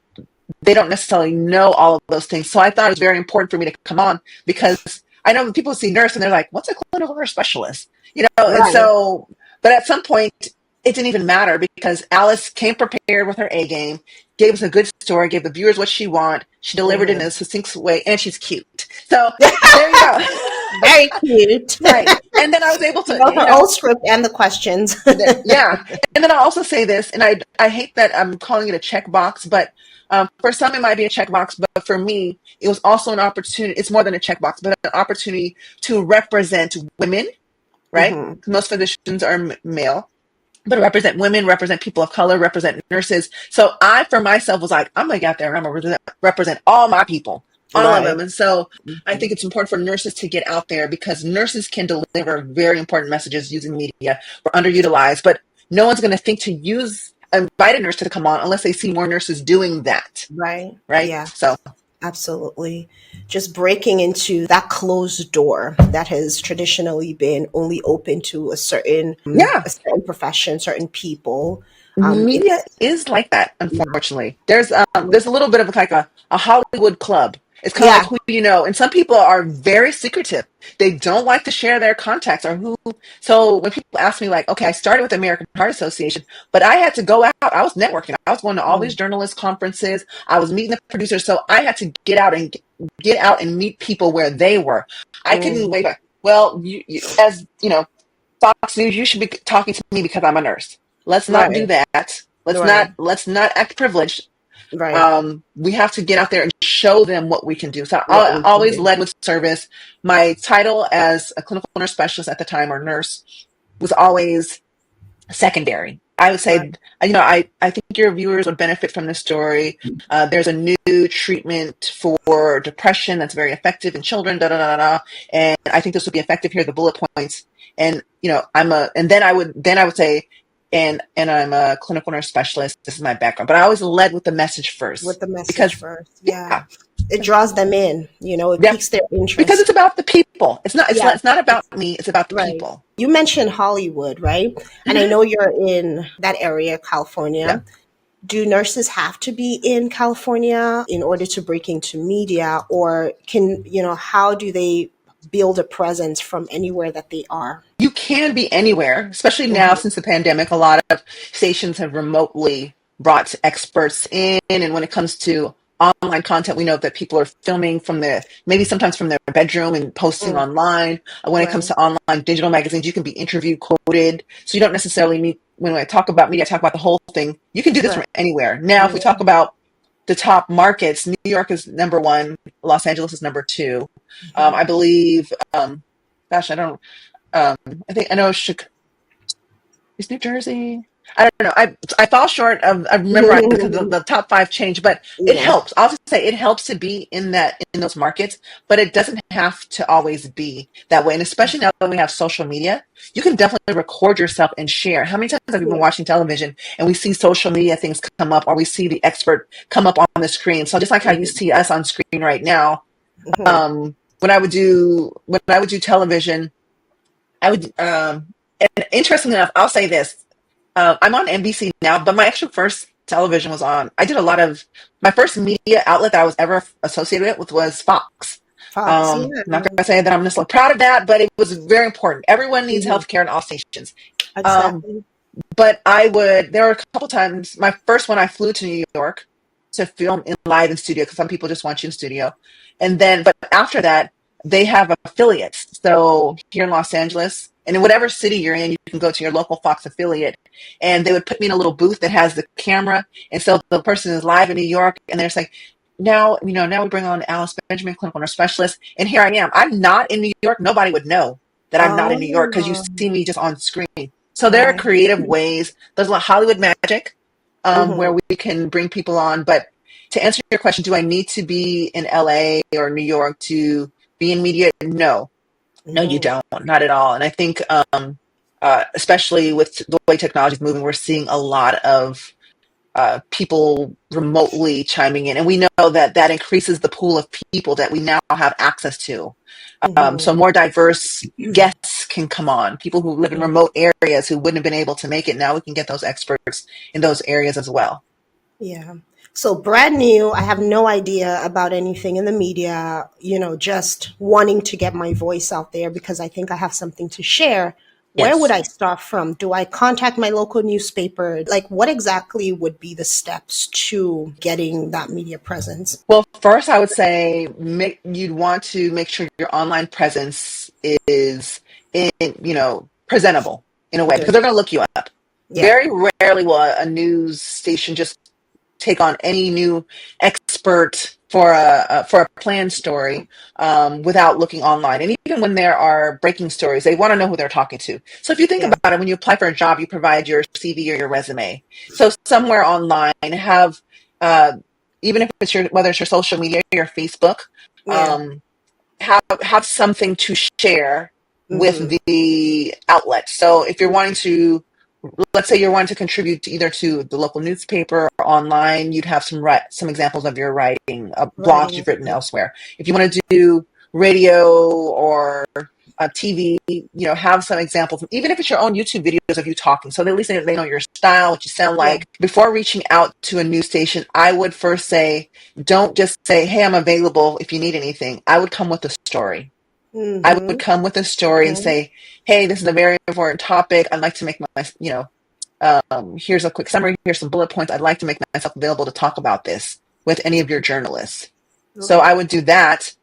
they don't necessarily know all of those things. So I thought it was very important for me to come on, because I know people see nurse and they're like, what's a clinical nurse specialist? And Right. so, but at some point, it didn't even matter, because Alice came prepared with her A game, gave us a good story, gave the viewers what she want. She delivered it in Mm-hmm. a succinct way, and she's cute. So there you go. Very cute. Right. And then I was able She to, wrote her own script and the questions. yeah. And then I'll also say this, and I hate that I'm calling it a checkbox, but for some it might be a checkbox, but for me, it was also an opportunity. It's more than a checkbox, but an opportunity to represent women, right? Hmm. Most physicians are male, but represent women, represent people of color, represent nurses. So I, for myself, was like, I'm going to get out there and I'm going to represent all my people, all of Right. them. And so I think Mhm. it's important for nurses to get out there, because nurses can deliver very important messages using media. We're underutilized, but no one's going to think to invite a nurse to come on unless they see more nurses doing that, Right. right? Yeah. So Absolutely. Just breaking into that closed door that has traditionally been only open to yeah, a certain profession, certain people. media It's is like that, Yeah. unfortunately. There's a little bit of like a Hollywood club, It's kind of like Yeah. who you know. And some people are very secretive. They don't like to share their contacts or who. So when people ask me, like, okay, I started with the American Heart Association, but I had to go out. I was networking. I was going to all these Mm, journalist conferences. I was meeting the producers. So I had to get out and meet people where they were. I couldn't mm, wait. Well, as you know, Fox News, you should be talking to me because I'm a nurse. Let's not do right. that. Let's not Right. let's not act privileged. Right. We have to get out there and show them what we can do. So What I we can always do. led with service. My title as a clinical nurse specialist at the time, or nurse, was always secondary. I would Right. say, I think your viewers would benefit from this story. There's a new treatment for depression that's very effective in children, da da da da, and I think this would be effective. Here are the bullet points. And and then I would say, and I'm a clinical nurse specialist. This is my background, but I always led with the message With first the message because, first. Yeah. yeah, It draws them in, it yeah, piques their because it's interest. about the people. It's not. It's Yeah. not. It's not about It's me. It's about the right. people. You mentioned Hollywood, right? And I Hmm. know you're in that area, Yeah. California. Do nurses have to be in California in order to break into media, or how do they build a presence from anywhere that they are? You can be anywhere, especially now Hmm. since the pandemic. A lot of stations have remotely brought experts in. And when it comes to online content, we know that people are filming from maybe sometimes from their bedroom and posting Mm, online. When it comes right. to online digital magazines, you can be interview quoted. So you don't necessarily need, when I talk about media, I talk about the whole thing. You can do this Right. from anywhere. Now, if we talk Anywhere. about the top markets, New York is number one, Los Angeles is number two. Hmm. I believe, gosh, I don't, um, I think I know is New Jersey. I don't know. I fall short of memorizing because the top five change, but it Yeah. helps. I'll just say it helps to be in those markets, but it doesn't have to always be that way. And especially now that we have social media, you can definitely record yourself and share. How many times have you been Yeah. watching television and we see social media things come up, or we see the expert come up on the screen? So just like how you Hmm. see us on screen right now, Hmm. when I would do television, I would, and interestingly enough, I'll say this. I'm on NBC now, but my actual first television was on. I did a lot of my first media outlet that I was ever associated with was Fox. Fox. Yeah. I'm not going to say that I'm just so proud of that, but it was very important. Everyone needs Hmm. healthcare in all stations. Um, Exactly. but there were a couple times, my first one, I flew to New York to film in live in studio because some people just want you in studio. But after that, they have affiliates. So here in Los Angeles, and in whatever city you're in, you can go to your local Fox affiliate, and they would put me in a little booth that has the camera. And so the person is live in New York, and they're like, now we bring on Alice Benjamin, clinical nurse specialist, and here I am. I'm not in New York. Nobody would know that I'm not in New York because you Oh, see me just on screen. So there are right. creative ways. There's a lot of Hollywood magic, where Hmm. we can bring people on. But to answer your question, do I need to be in LA or New York to be in media? No, no, you Hmm. don't. Not at all. And I think, especially with the way technology is moving, we're seeing a lot of people remotely chiming in, and we know that that increases the pool of people that we now have access to. Hmm. So more diverse guests can come on. People who live in remote areas who wouldn't have been able to make it. Now we can get those experts in those areas as well. Yeah. So brand new, I have no idea about anything in the media, just wanting to get my voice out there because I think I have something to share. Where would Yes. I start from? Do I contact my local newspaper? Like, what exactly would be the steps to getting that media presence? Well, first, I would say you'd want to make sure your online presence is presentable in a way because Good. they're going to look you up. Yeah. Very rarely will a news station just take on any new expert for a planned story without looking online. And even when there are breaking stories, they want to know who they're talking to. So if you think Yeah. about it, when you apply for a job, you provide your CV or your resume. So somewhere online, have uh, even if it's whether it's your social media or your Facebook, Yeah. um, have something to share with Hmm. the outlet. So if you're wanting to, let's say you're wanting to contribute to either to the local newspaper or online, you'd have some examples of your writing, blogs Writing. you've written elsewhere. If you want to do radio or TV, have some examples, even if it's your own YouTube videos of you talking, so at least they know your style, what you sound Yeah. like. Before reaching out to a news station, I would first say, don't just say, hey, I'm available if you need anything. I would come with a story. I would Mm-hmm. come with a story and Mm-hmm. say, hey, this is a very important topic. I'd like to make here's a quick summary. Here's some bullet points. I'd like to make myself available to talk about this with any of your journalists. So Okay. I would do that,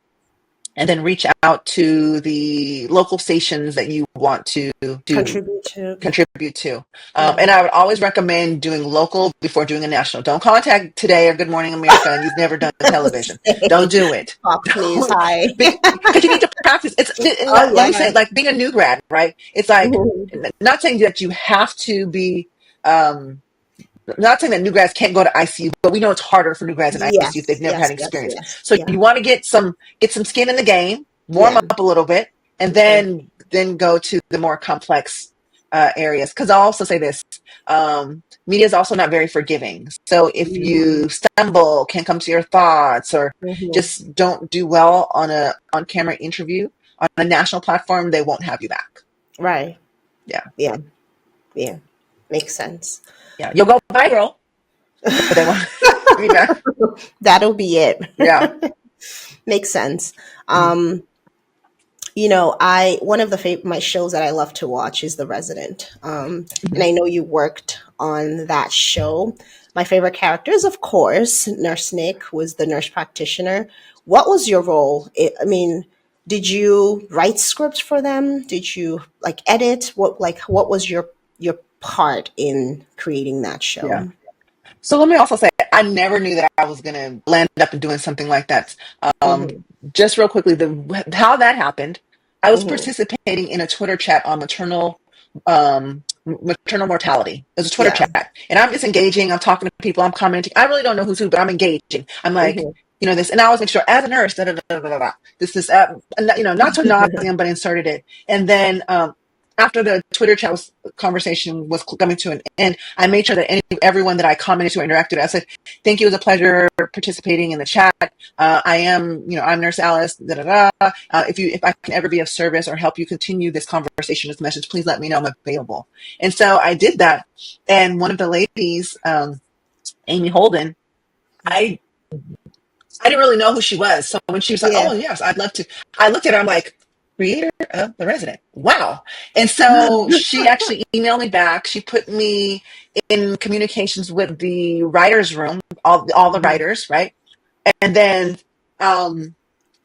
and then reach out to the local stations that you want to Contribute to. contribute to. Yeah. And I would always recommend doing local before doing a national. Don't contact Today or Good Morning America and you've never done television. Don't Say, do it. Fox News. Hi. Because you need to practice. Oh Let me say yeah. it, like being a new grad, right? It's like, Mhm. not saying that you have to be, not saying that new grads can't go to ICU, but we know it's harder for new grads in ICU if they've Yes. never had Yes. Yes. experience. Yes. So Yeah. you want to get some skin in the game, warm Yeah. up a little bit, and Okay. then go to the more complex areas. Because I'll also say this: media is also not very forgiving. So if Mm-hmm. you stumble, can't come to your thoughts, or Mm-hmm. just don't do well on a on camera interview on a national platform, they won't have you back. Right. Yeah, Yeah. Yeah. Makes sense. yeah, you'll go viral, but they won't have you back. That'll be it. Yeah. Makes sense. Mhm. Um, I one of my shows that I love to watch is The Resident. And Mhm. I know you worked on that show. My favorite character is, of course, Nurse Nick, who is the nurse practitioner. What was your role? I mean, did you write scripts for them? Did you like edit? What was your part in creating that Yeah. show? So let me also say, I never knew that I was going to land up and doing something like that. Um, Hmm. just real quickly, the how that happened. I was Hmm. participating in a Twitter chat on maternal mortality. It was a Twitter Yeah. chat, and I'm just engaging. I'm talking to people. I'm commenting. I really don't know who's who, but I'm engaging. I'm like, Hmm. this, and I always make sure as a nurse, da, da, da, da, da, da, this is, not to nauseam, but inserted it, and then. After the Twitter chat conversation was coming to an end, I made sure that everyone that I commented to or interacted with, I said, "Thank you. It was a pleasure participating in the chat. I am, I'm Nurse Alice. Da, da, da. If I can ever be of service or help you continue this conversation, this message, please let me know. I'm available." And so I did that. And one of the ladies, Amy Holden, I I didn't really know who she was. So when she was like, Yeah. "Oh yes, I'd love to," I looked at her. I'm like, "Creator of The Resident. Wow!" And so she actually emailed me back. She put me in communications with the writers' room, all the Mhm. writers, right? And then um,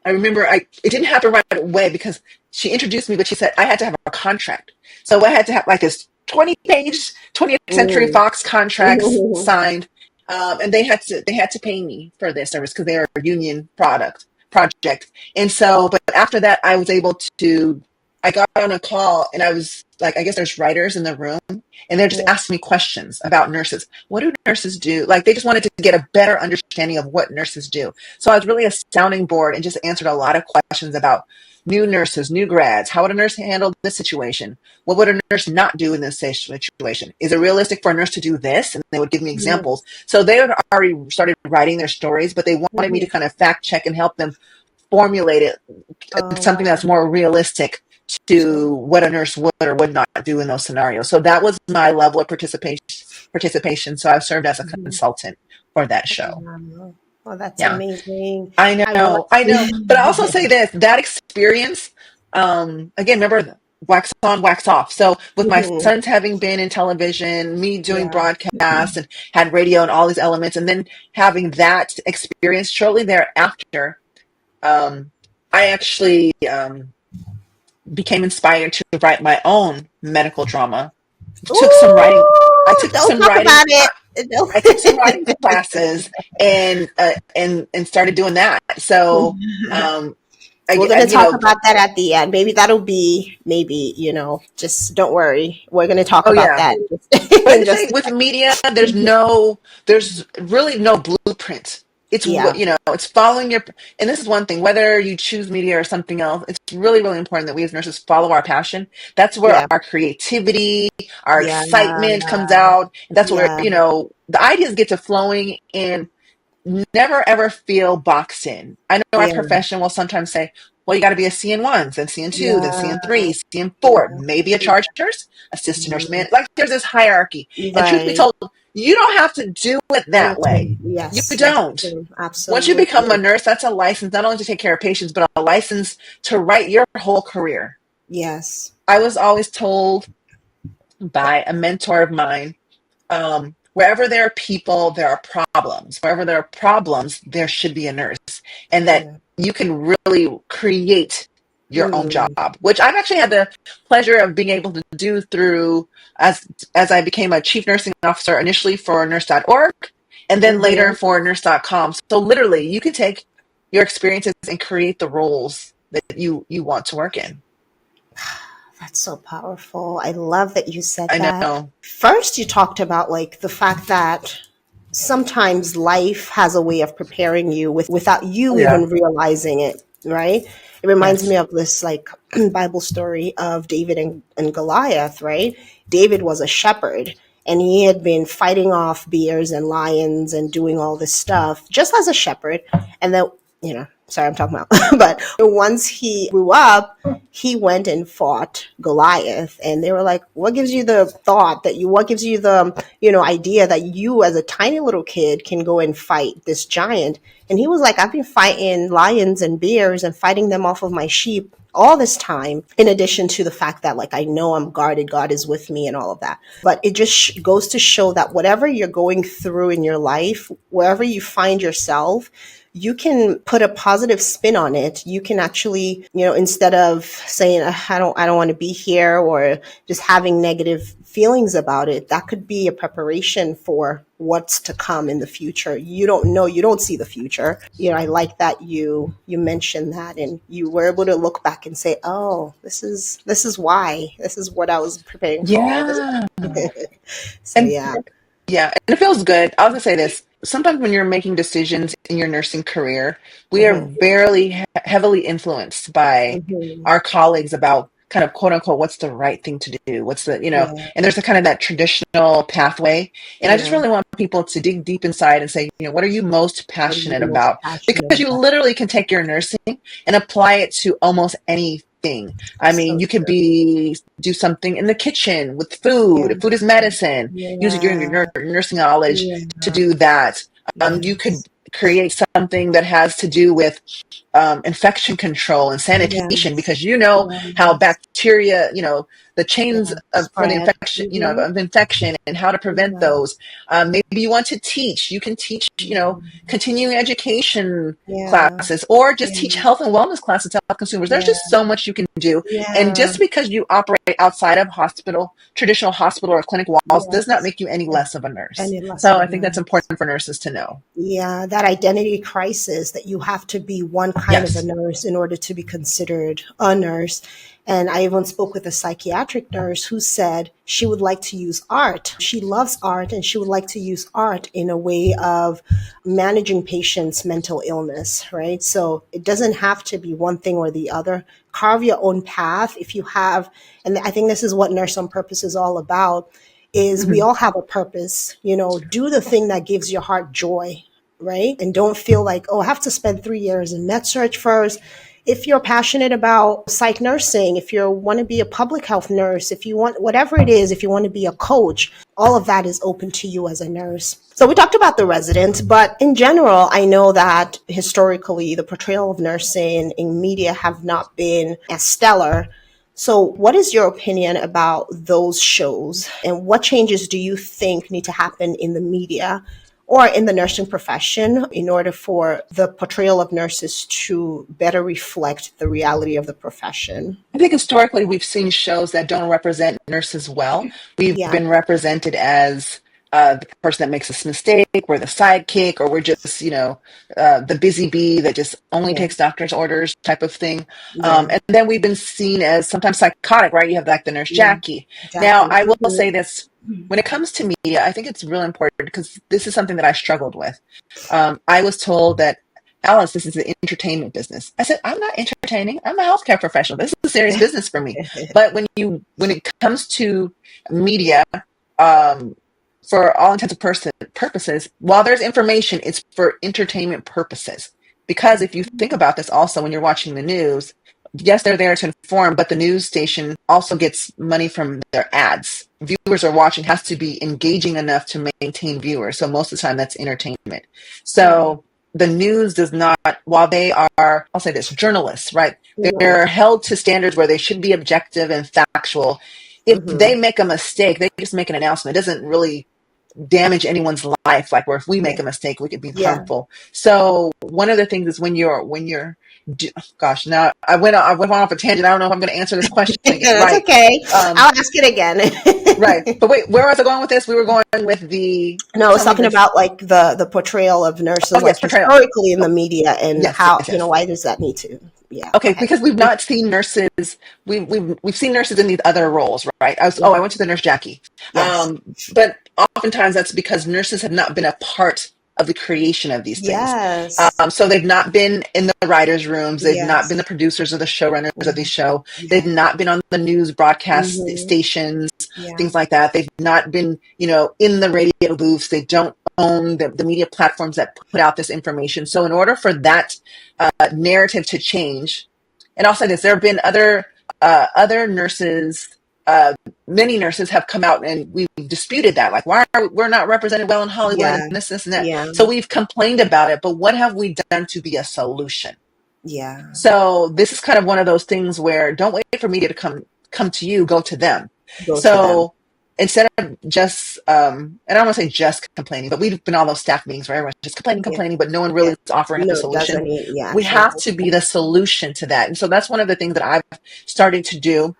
I remember it didn't happen right away because she introduced me, but she said I had to have a contract. So I had to have like this 20-page 20th Century Mm. Fox contracts signed, and they had to pay me for this service because they are a union project. And so, but after that, I was able to. I got on a call and I was like, I guess there's writers in the room, and they're just Yeah. asking me questions about nurses. What do nurses do? Like they just wanted to get a better understanding of what nurses do. So I was really a sounding board and just answered a lot of questions about new nurses, new grads. How would a nurse handle this situation? What would a nurse not do in this situation? Is it realistic for a nurse to do this? And they would give me Mhm. examples. So they had already started writing their stories, but they wanted me to Mhm. kind of fact check and help them formulate it Oh something wow. that's more realistic So to what a nurse would or would not do in those scenarios. So that was my level of participation. So I served as a mhm. consultant for that show. Wow. Well, that's Yeah. amazing. I I want. know, I know. But I also say this, that experience, again, remember wax on, wax off. So with my Mhm. sons having been in television, me doing Yeah. broadcasts and had radio and all these elements, and then having that experience shortly thereafter, um, I actually became inspired to write my own medical drama. Took some writing. I Ooh, took don't some talk writing. about it. Don't. I took some writing classes and started doing that. So um, We're gonna talk about that at the end. Maybe that'll be maybe, just don't worry. We're gonna talk oh about yeah. that But I in just say just with media, there's really no blueprint. yeah. It's following and this is one thing, whether you choose media or something else, it's really, really important that we as nurses follow our passion. That's where Yeah. our creativity, our Yeah. excitement comes out. And that's where, Yeah. the ideas get to flowing and never ever feel boxed in. I know our Yeah. profession will sometimes say, Well, you got to be a CN1, then CN2, then Yeah. CN3, CN4, Yeah. maybe a charge nurse, assistant nurse, man. Like there's this hierarchy. And truth be Right. told, you don't have to do it that way. Mhm. You Yes, that's don't. true. Once you become a Absolutely. nurse, that's a license not only to take care of patients, but a license to write your whole career. Yes. I was always told by a mentor of mine, wherever there are people, there are problems. Wherever there are problems, there should be a nurse. And that Yeah. you can really create your own job, Mm. which I've actually had the pleasure of being able to do through as I became a chief nursing officer initially for nurse.org and then later Mm-hmm. for nurse.com. So literally you can take your experiences and create the roles that you want to work in. That's so powerful. I love that you said I that. know. First, you talked about like the fact that sometimes life has a way of preparing you without Oh you yeah. even realizing it, right? It reminds me Yes. of this like Bible story of David and Goliath, right? David was a shepherd and he had been fighting off bears and lions and doing all this stuff just as a shepherd. And then, sorry, I'm talking about, but once he grew up, he went and fought Goliath. And they were like, what gives you the thought that what gives you the, idea that you as a tiny little kid can go and fight this giant? And he was like, I've been fighting lions and bears and fighting them off of my sheep all this time, in addition to the fact that like I know I'm guarded, God is with me and all of that. But it just goes to show that whatever you're going through in your life, wherever you find yourself, you can put a positive spin on it. You can actually, instead of saying I don't want to be here, or just having negative feelings about it, that could be a preparation for what's to come in the future. You don't know, you don't see the future. I like that you mentioned that, and you were able to look back and say, oh, this is why, this is what I was preparing for, all this. Yeah. So And yeah. yeah, and it feels good. I'll just say this. Sometimes when you're making decisions in your nursing career, we are Hmm. very heavily influenced by Hmm. our colleagues about kind of quote unquote what's the right thing to do, what's the, Yeah. and there's a kind of that traditional pathway. And I just Yeah. really want people to dig deep inside and say, what are you most What are you passionate most about? passionate Because you about? literally can take your nursing and apply it to almost anything. I mean, So you could true. do something in the kitchen with Yeah. food. Food is medicine. Using your Yeah. nursing knowledge Yeah. to do that. You could Yes. create something that has to do with infection control and sanitation Yes. because you know how Yes. bacteria, the chains Yeah. for the Spread. infection, Mm-hmm. of infection and how to prevent Yeah. those. Maybe you want to teach. You can teach, continuing education Yeah. classes or just teach Yeah. health and wellness classes to health consumers. There's Yeah. just so much you can do. And Yeah. just because you operate outside of traditional hospital or clinic walls does not Yes. make you any less of a nurse. Any less So of a I think that's nurse. important for nurses to know. Yeah, that identity crisis that you have to be one kind of a Yes. nurse in order to be considered a nurse. And I even spoke with a psychiatric nurse who said she would like to use art. She loves art and she would like to use art in a way of managing patients' mental illness, right? So it doesn't have to be one thing or the other. Carve your own path if you have, and I think this is what Nurse on Purpose is all about, is we Mhm. all have a purpose. Do the thing that gives your heart joy, right? And don't feel like, oh, I have to spend 3 years in med search first. If you're passionate about psych nursing, if you want to be a public health nurse, if you want whatever it is, if you want to be a coach, all of that is open to you as a nurse. So we talked about the resident, but in general, I know that historically the portrayal of nursing in media have not been as stellar. So, what is your opinion about those shows, and what changes do you think need to happen in the media or in the nursing profession in order for the portrayal of nurses to better reflect the reality of the profession? I think historically we've seen shows that don't represent nurses well. We've Yeah, been represented as the person that makes a mistake, we're the sidekick, or we're just, the busy bee that just only yeah, takes doctor's orders type of thing. yeah, And then we've been seen as sometimes psychotic, right? You have like the nurse yeah. Jackie. Now, Jackie. I will Mhm. say this. When it comes to media, I think it's real important because this is something that I struggled with. I was told that Alice, this is the entertainment business. I said, I'm not entertaining. I'm a healthcare professional. This is a serious business for me. But when it comes to media, um, for all intents and purposes, while there's information, it's for entertainment purposes. Because if you think about this also when you're watching the news, yes, they're there to inform, but the news station also gets money from their ads. Viewers are watching, has to be engaging enough to maintain viewers. So most of the time that's entertainment. Yeah. So the news does not, while they are, I'll say this, journalists, right? Mhm. They're held to standards where they should be objective and factual. If they Mhm. make a mistake, they just make an announcement. It doesn't really damage anyone's life, like where if we make Yeah. a mistake we could be Yeah. harmful. So one of the things is gosh, now I went off a tangent. I don't know if I'm going to answer this question again. That's Right. okay. um I'll ask it right, again. but wait, where was I going with this? We were going with the, No, I was tell me talking this. about like the portrayal of nurses, Oh like yes, portrayal. historically in the Oh, media, and yes, how yes, yes. why does that need to? Yeah, go Okay, ahead. because we've not seen nurses. We've seen nurses in these other roles, right? I Mhm. went to the nurse Jackie. Yes, But oftentimes that's because nurses have not been a part of the creation of these things. yes, So they've not been in the writers' rooms. They've not been yes, the producers or the showrunners of the mhm, show. They've yeah, not been on the news broadcast hmm, stations, yeah, things like that. They've not been, in the radio booths. They don't own the media platforms that put out this information. So in order for that narrative to change, and I'll say this: there have been other nurses. Many nurses have come out and we've disputed that. Like, why are we're not represented well in Hollywood and yeah, this, and that. yeah, So we've complained about it, but what have we done to be a solution? yeah. So this is kind of one of those things where don't wait for media to come to you, go to them. Go to them. So instead of just and I don't want to say just complaining, but we've been all those staff meetings where everyone's just complaining, Yeah, complaining, but no one yeah. really is offering up a No, it solution. doesn't. Yeah, We actual have to help. be the solution to that. And so that's one of the things that I've started to do.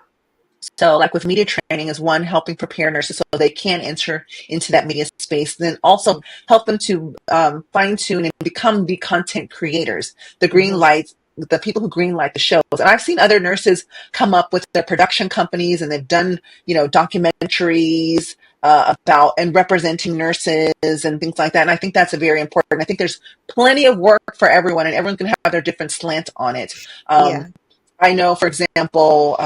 So, like with media training, is one, helping prepare nurses so they can enter into that media space. Then also help them to fine tune and become the content creators, the green Mm-hmm. lights, the people who green light the shows. And I've seen other nurses come up with their production companies, and they've done, documentaries about and representing nurses and things like that. And I think that's a very important. I think there's plenty of work for everyone, and everyone's going to have their different slant on it. Yeah. I know, for example,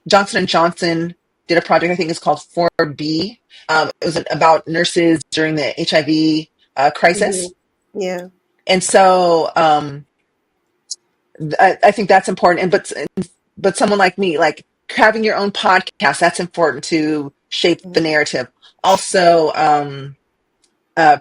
Johnson and Johnson did a project. I think it's called 4B. It was about nurses during the HIV Hmm. crisis, Yeah. and so I think that's important. But someone like me, like having your own podcast, that's important to shape the narrative. Also,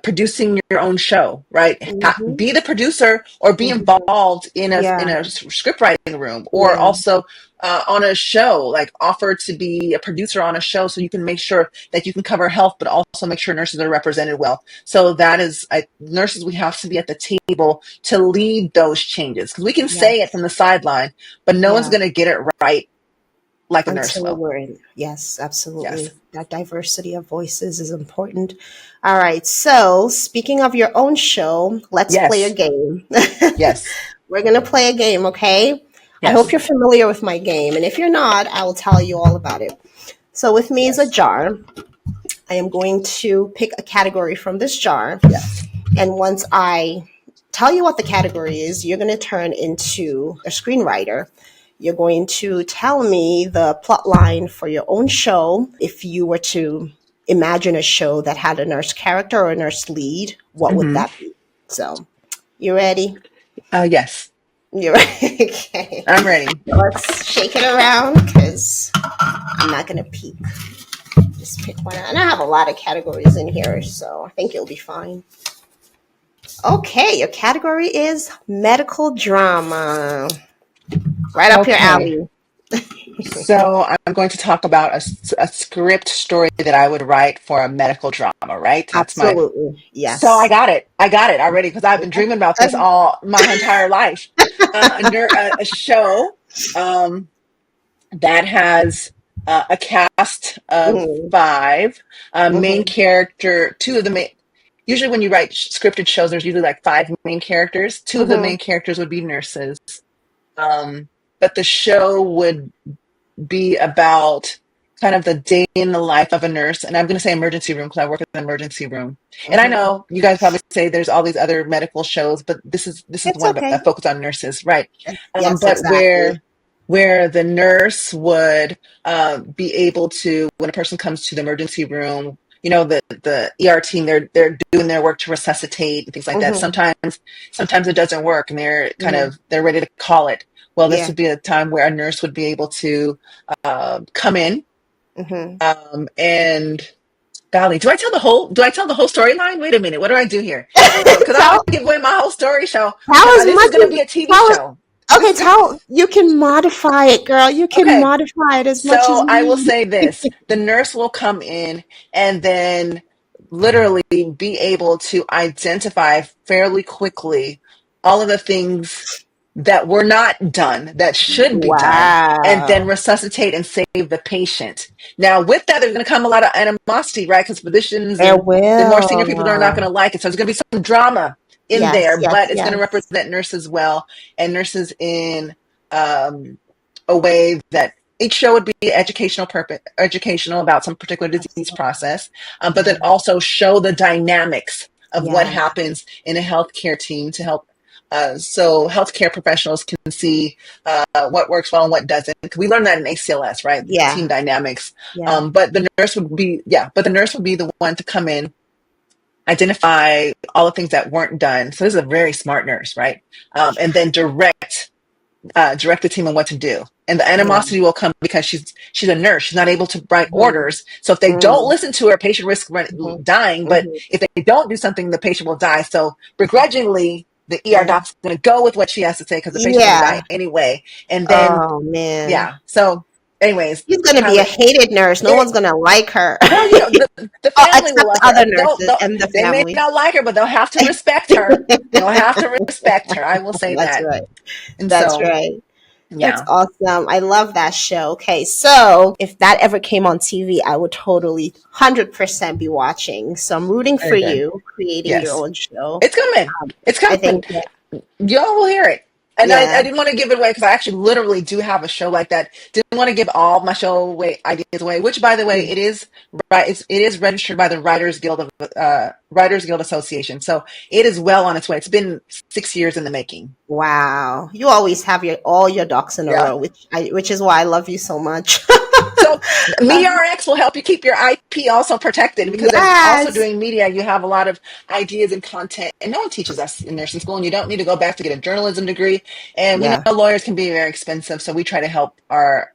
producing your own show, right? Mm-hmm. Be the producer or be Hmm. involved in a Yeah. script writing room, or Yeah. also on a show. Like offer to be a producer on a show, so you can make sure that you can cover health, but also make sure nurses are represented well. So that is, nurses. We have to be at the table to lead those changes, because we can say it Yes. from the sideline, but no one's Yeah. going to get it right like a nurse Until will. we're in. Yes, Yes. absolutely. That diversity of voices is important. All right. So, speaking of your own show, let's play a Yes. game. Yes. We're going to play a game, okay? I hope Yes. you're familiar with my game. And if you're not, I will tell you all about it. So, with me is a Yes. jar. I am going to pick a category from this jar. Yes. And once I tell you what the category is, you're going to turn into a screenwriter. You're going to tell me the plot line for your own show. If you were to imagine a show that had a nurse character or a nurse lead, what would Hmm. that be? So, you ready? Yes. You're ready. Okay. I'm ready. Let's shake it around because I'm not going to peek. Just pick one. And I have a lot of categories in here, so I think you'll be fine. Okay, your category is medical drama. Right up your Okay. alley. So I'm going to talk about a script story that I would write for a medical drama, right? That's my. Absolutely. So I Yes. got it. I got it already because I've been dreaming about this all my entire life. A show um, that has a cast of Mm-hmm. five main Mm-hmm. character. Two of the main. Usually, when you write scripted shows, there's usually like five main characters. Two of the Mm-hmm. main characters would be nurses. Um, but the show would be about kind of the day in the life of a nurse. And I'm going to say emergency room because I work in an emergency room. And I Mm-hmm. know you guys probably say there's all these other medical shows, but this is the It's one okay. that focus on nurses, right? Yes, But exactly. where the nurse would be able to, when a person comes to the emergency room, the ER team, they're doing their work to resuscitate and things like that. Mm-hmm. Sometimes it doesn't work, and Mm-hmm. they're ready to call it. Well, this Yeah. would be a time where a nurse would be able to come in, Mm-hmm. and golly, do I tell the whole storyline? Wait a minute, what do I do here? Because I don't tell want to give away my whole story show, tell because as this is much going to as be a TV tell show. okay, tell you can modify it, girl. You can Okay, modify it as much as so you I will need. say this: the nurse will come in and then literally be able to identify fairly quickly all of the things that were not done that should be done, and then Wow. resuscitate and save the patient. Now, with that, there's going to come a lot of animosity, right? Because physicians There and the more senior people are not will. going to like it. So there's going to be some drama in Yes, there, yes, but it's going to yes. represent nurses well, and nurses in um, a way that each show would be educational about some particular disease Absolutely. process, but then Yeah. also show the dynamics of what Yeah. happens in a healthcare team to help. So healthcare professionals can see what works well and what doesn't. We learned that in ACLS, right? The team Yeah. dynamics. Yeah. But the nurse would be the one to come in, identify all the things that weren't done. So this is a very smart nurse, right? And then direct the team on what to do. And the Yeah. animosity will come because she's a nurse. She's not able to write Mm-hmm. orders. So if they don't Mm-hmm. listen to her, patient risks dying. But Mm-hmm. if they don't do something, the patient will die. So begrudgingly, the ER Yeah. doc's going to go with what she has to say because the patient's going to Yeah. die anyway. And then, Oh man. yeah. So, anyways, She's gonna be a pilot. hated nurse. No It, one's gonna like her. well, the Oh, family will except like other her. nurses and the They may family. not like her, but they'll have to respect her. They'll have to respect her. I will say That's that. right. And That's so, right. That's yeah, awesome. I love that show. Okay, so if that ever came on TV, I would totally 100% be watching. So I'm rooting for very good. you creating your Yes. own show. It's coming. It's I coming. think that, Y'all will hear it. And yeah. I didn't want to give it away because I actually literally do have a show like that. Didn't want to give all my show away ideas away, which by the way, Mm. it is registered by the Writers Guild Association. So it is well on its way. It's been 6 years in the making. Wow. You always have your all your ducks in a Yeah. row, which is why I love you so much. So Media RX will help you keep your IP also protected, because as also Yes. doing media, you have a lot of ideas and content, and no one teaches us in nursing school, and you don't need to go back to get a journalism degree. And we know Yeah. lawyers can be very expensive, so we try to help our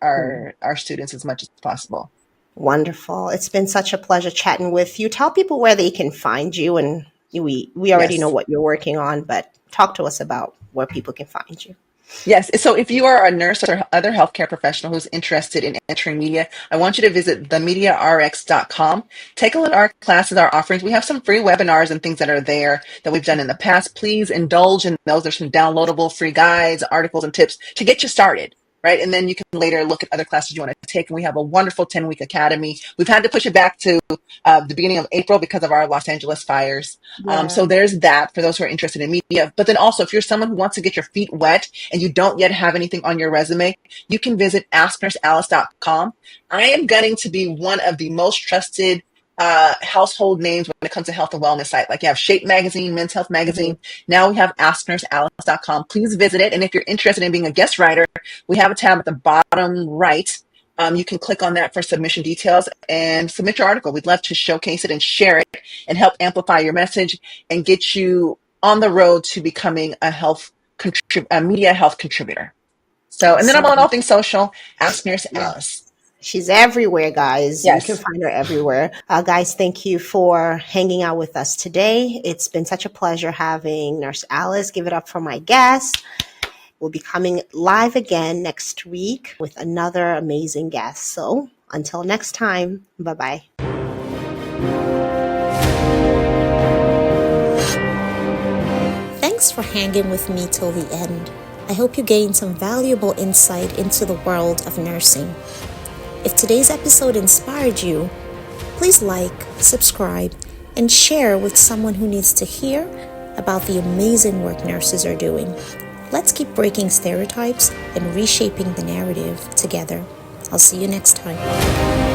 students as much as possible. Wonderful. It's been such a pleasure chatting with you. Tell people where they can find you, and we already know Yes. what you're working on, but talk to us about where people can find you. Yes. So if you are a nurse or other healthcare professional who's interested in entering media, I want you to visit themediarx.com. Take a look at our classes, our offerings. We have some free webinars and things that are there that we've done in the past. Please indulge in those. There's some downloadable free guides, articles, and tips to get you started. Right. And then you can later look at other classes you want to take. And we have a wonderful 10-week academy. We've had to push it back to the beginning of April because of our Los Angeles fires. So Yeah. there's that for those who are interested in media. But then also, if you're someone who wants to get your feet wet and you don't yet have anything on your resume, you can visit asknursealice.com. I am gunning to be one of the most trusted household names when it comes to health and wellness site. Like you have Shape Magazine, Men's Health Mhm. Magazine. Now we have asknursealice.com. Please visit it. And if you're interested in being a guest writer, we have a tab at the bottom right. You can click on that for submission details and submit your article. We'd love to showcase it and share it and help amplify your message and get you on the road to becoming a media health contributor. So, and then I'm on all Awesome. things social. Ask Nurse Yeah. Alice. She's everywhere, guys. You can Yes. find her everywhere. Guys, thank you for hanging out with us today. It's been such a pleasure having Nurse Alice. Give it up for my guest. We'll be coming live again next week with another amazing guest. So until next time, bye bye. Thanks for hanging with me till the end. I hope you gained some valuable insight into the world of nursing. If today's episode inspired you, please like, subscribe, and share with someone who needs to hear about the amazing work nurses are doing. Let's keep breaking stereotypes and reshaping the narrative together. I'll see you next time.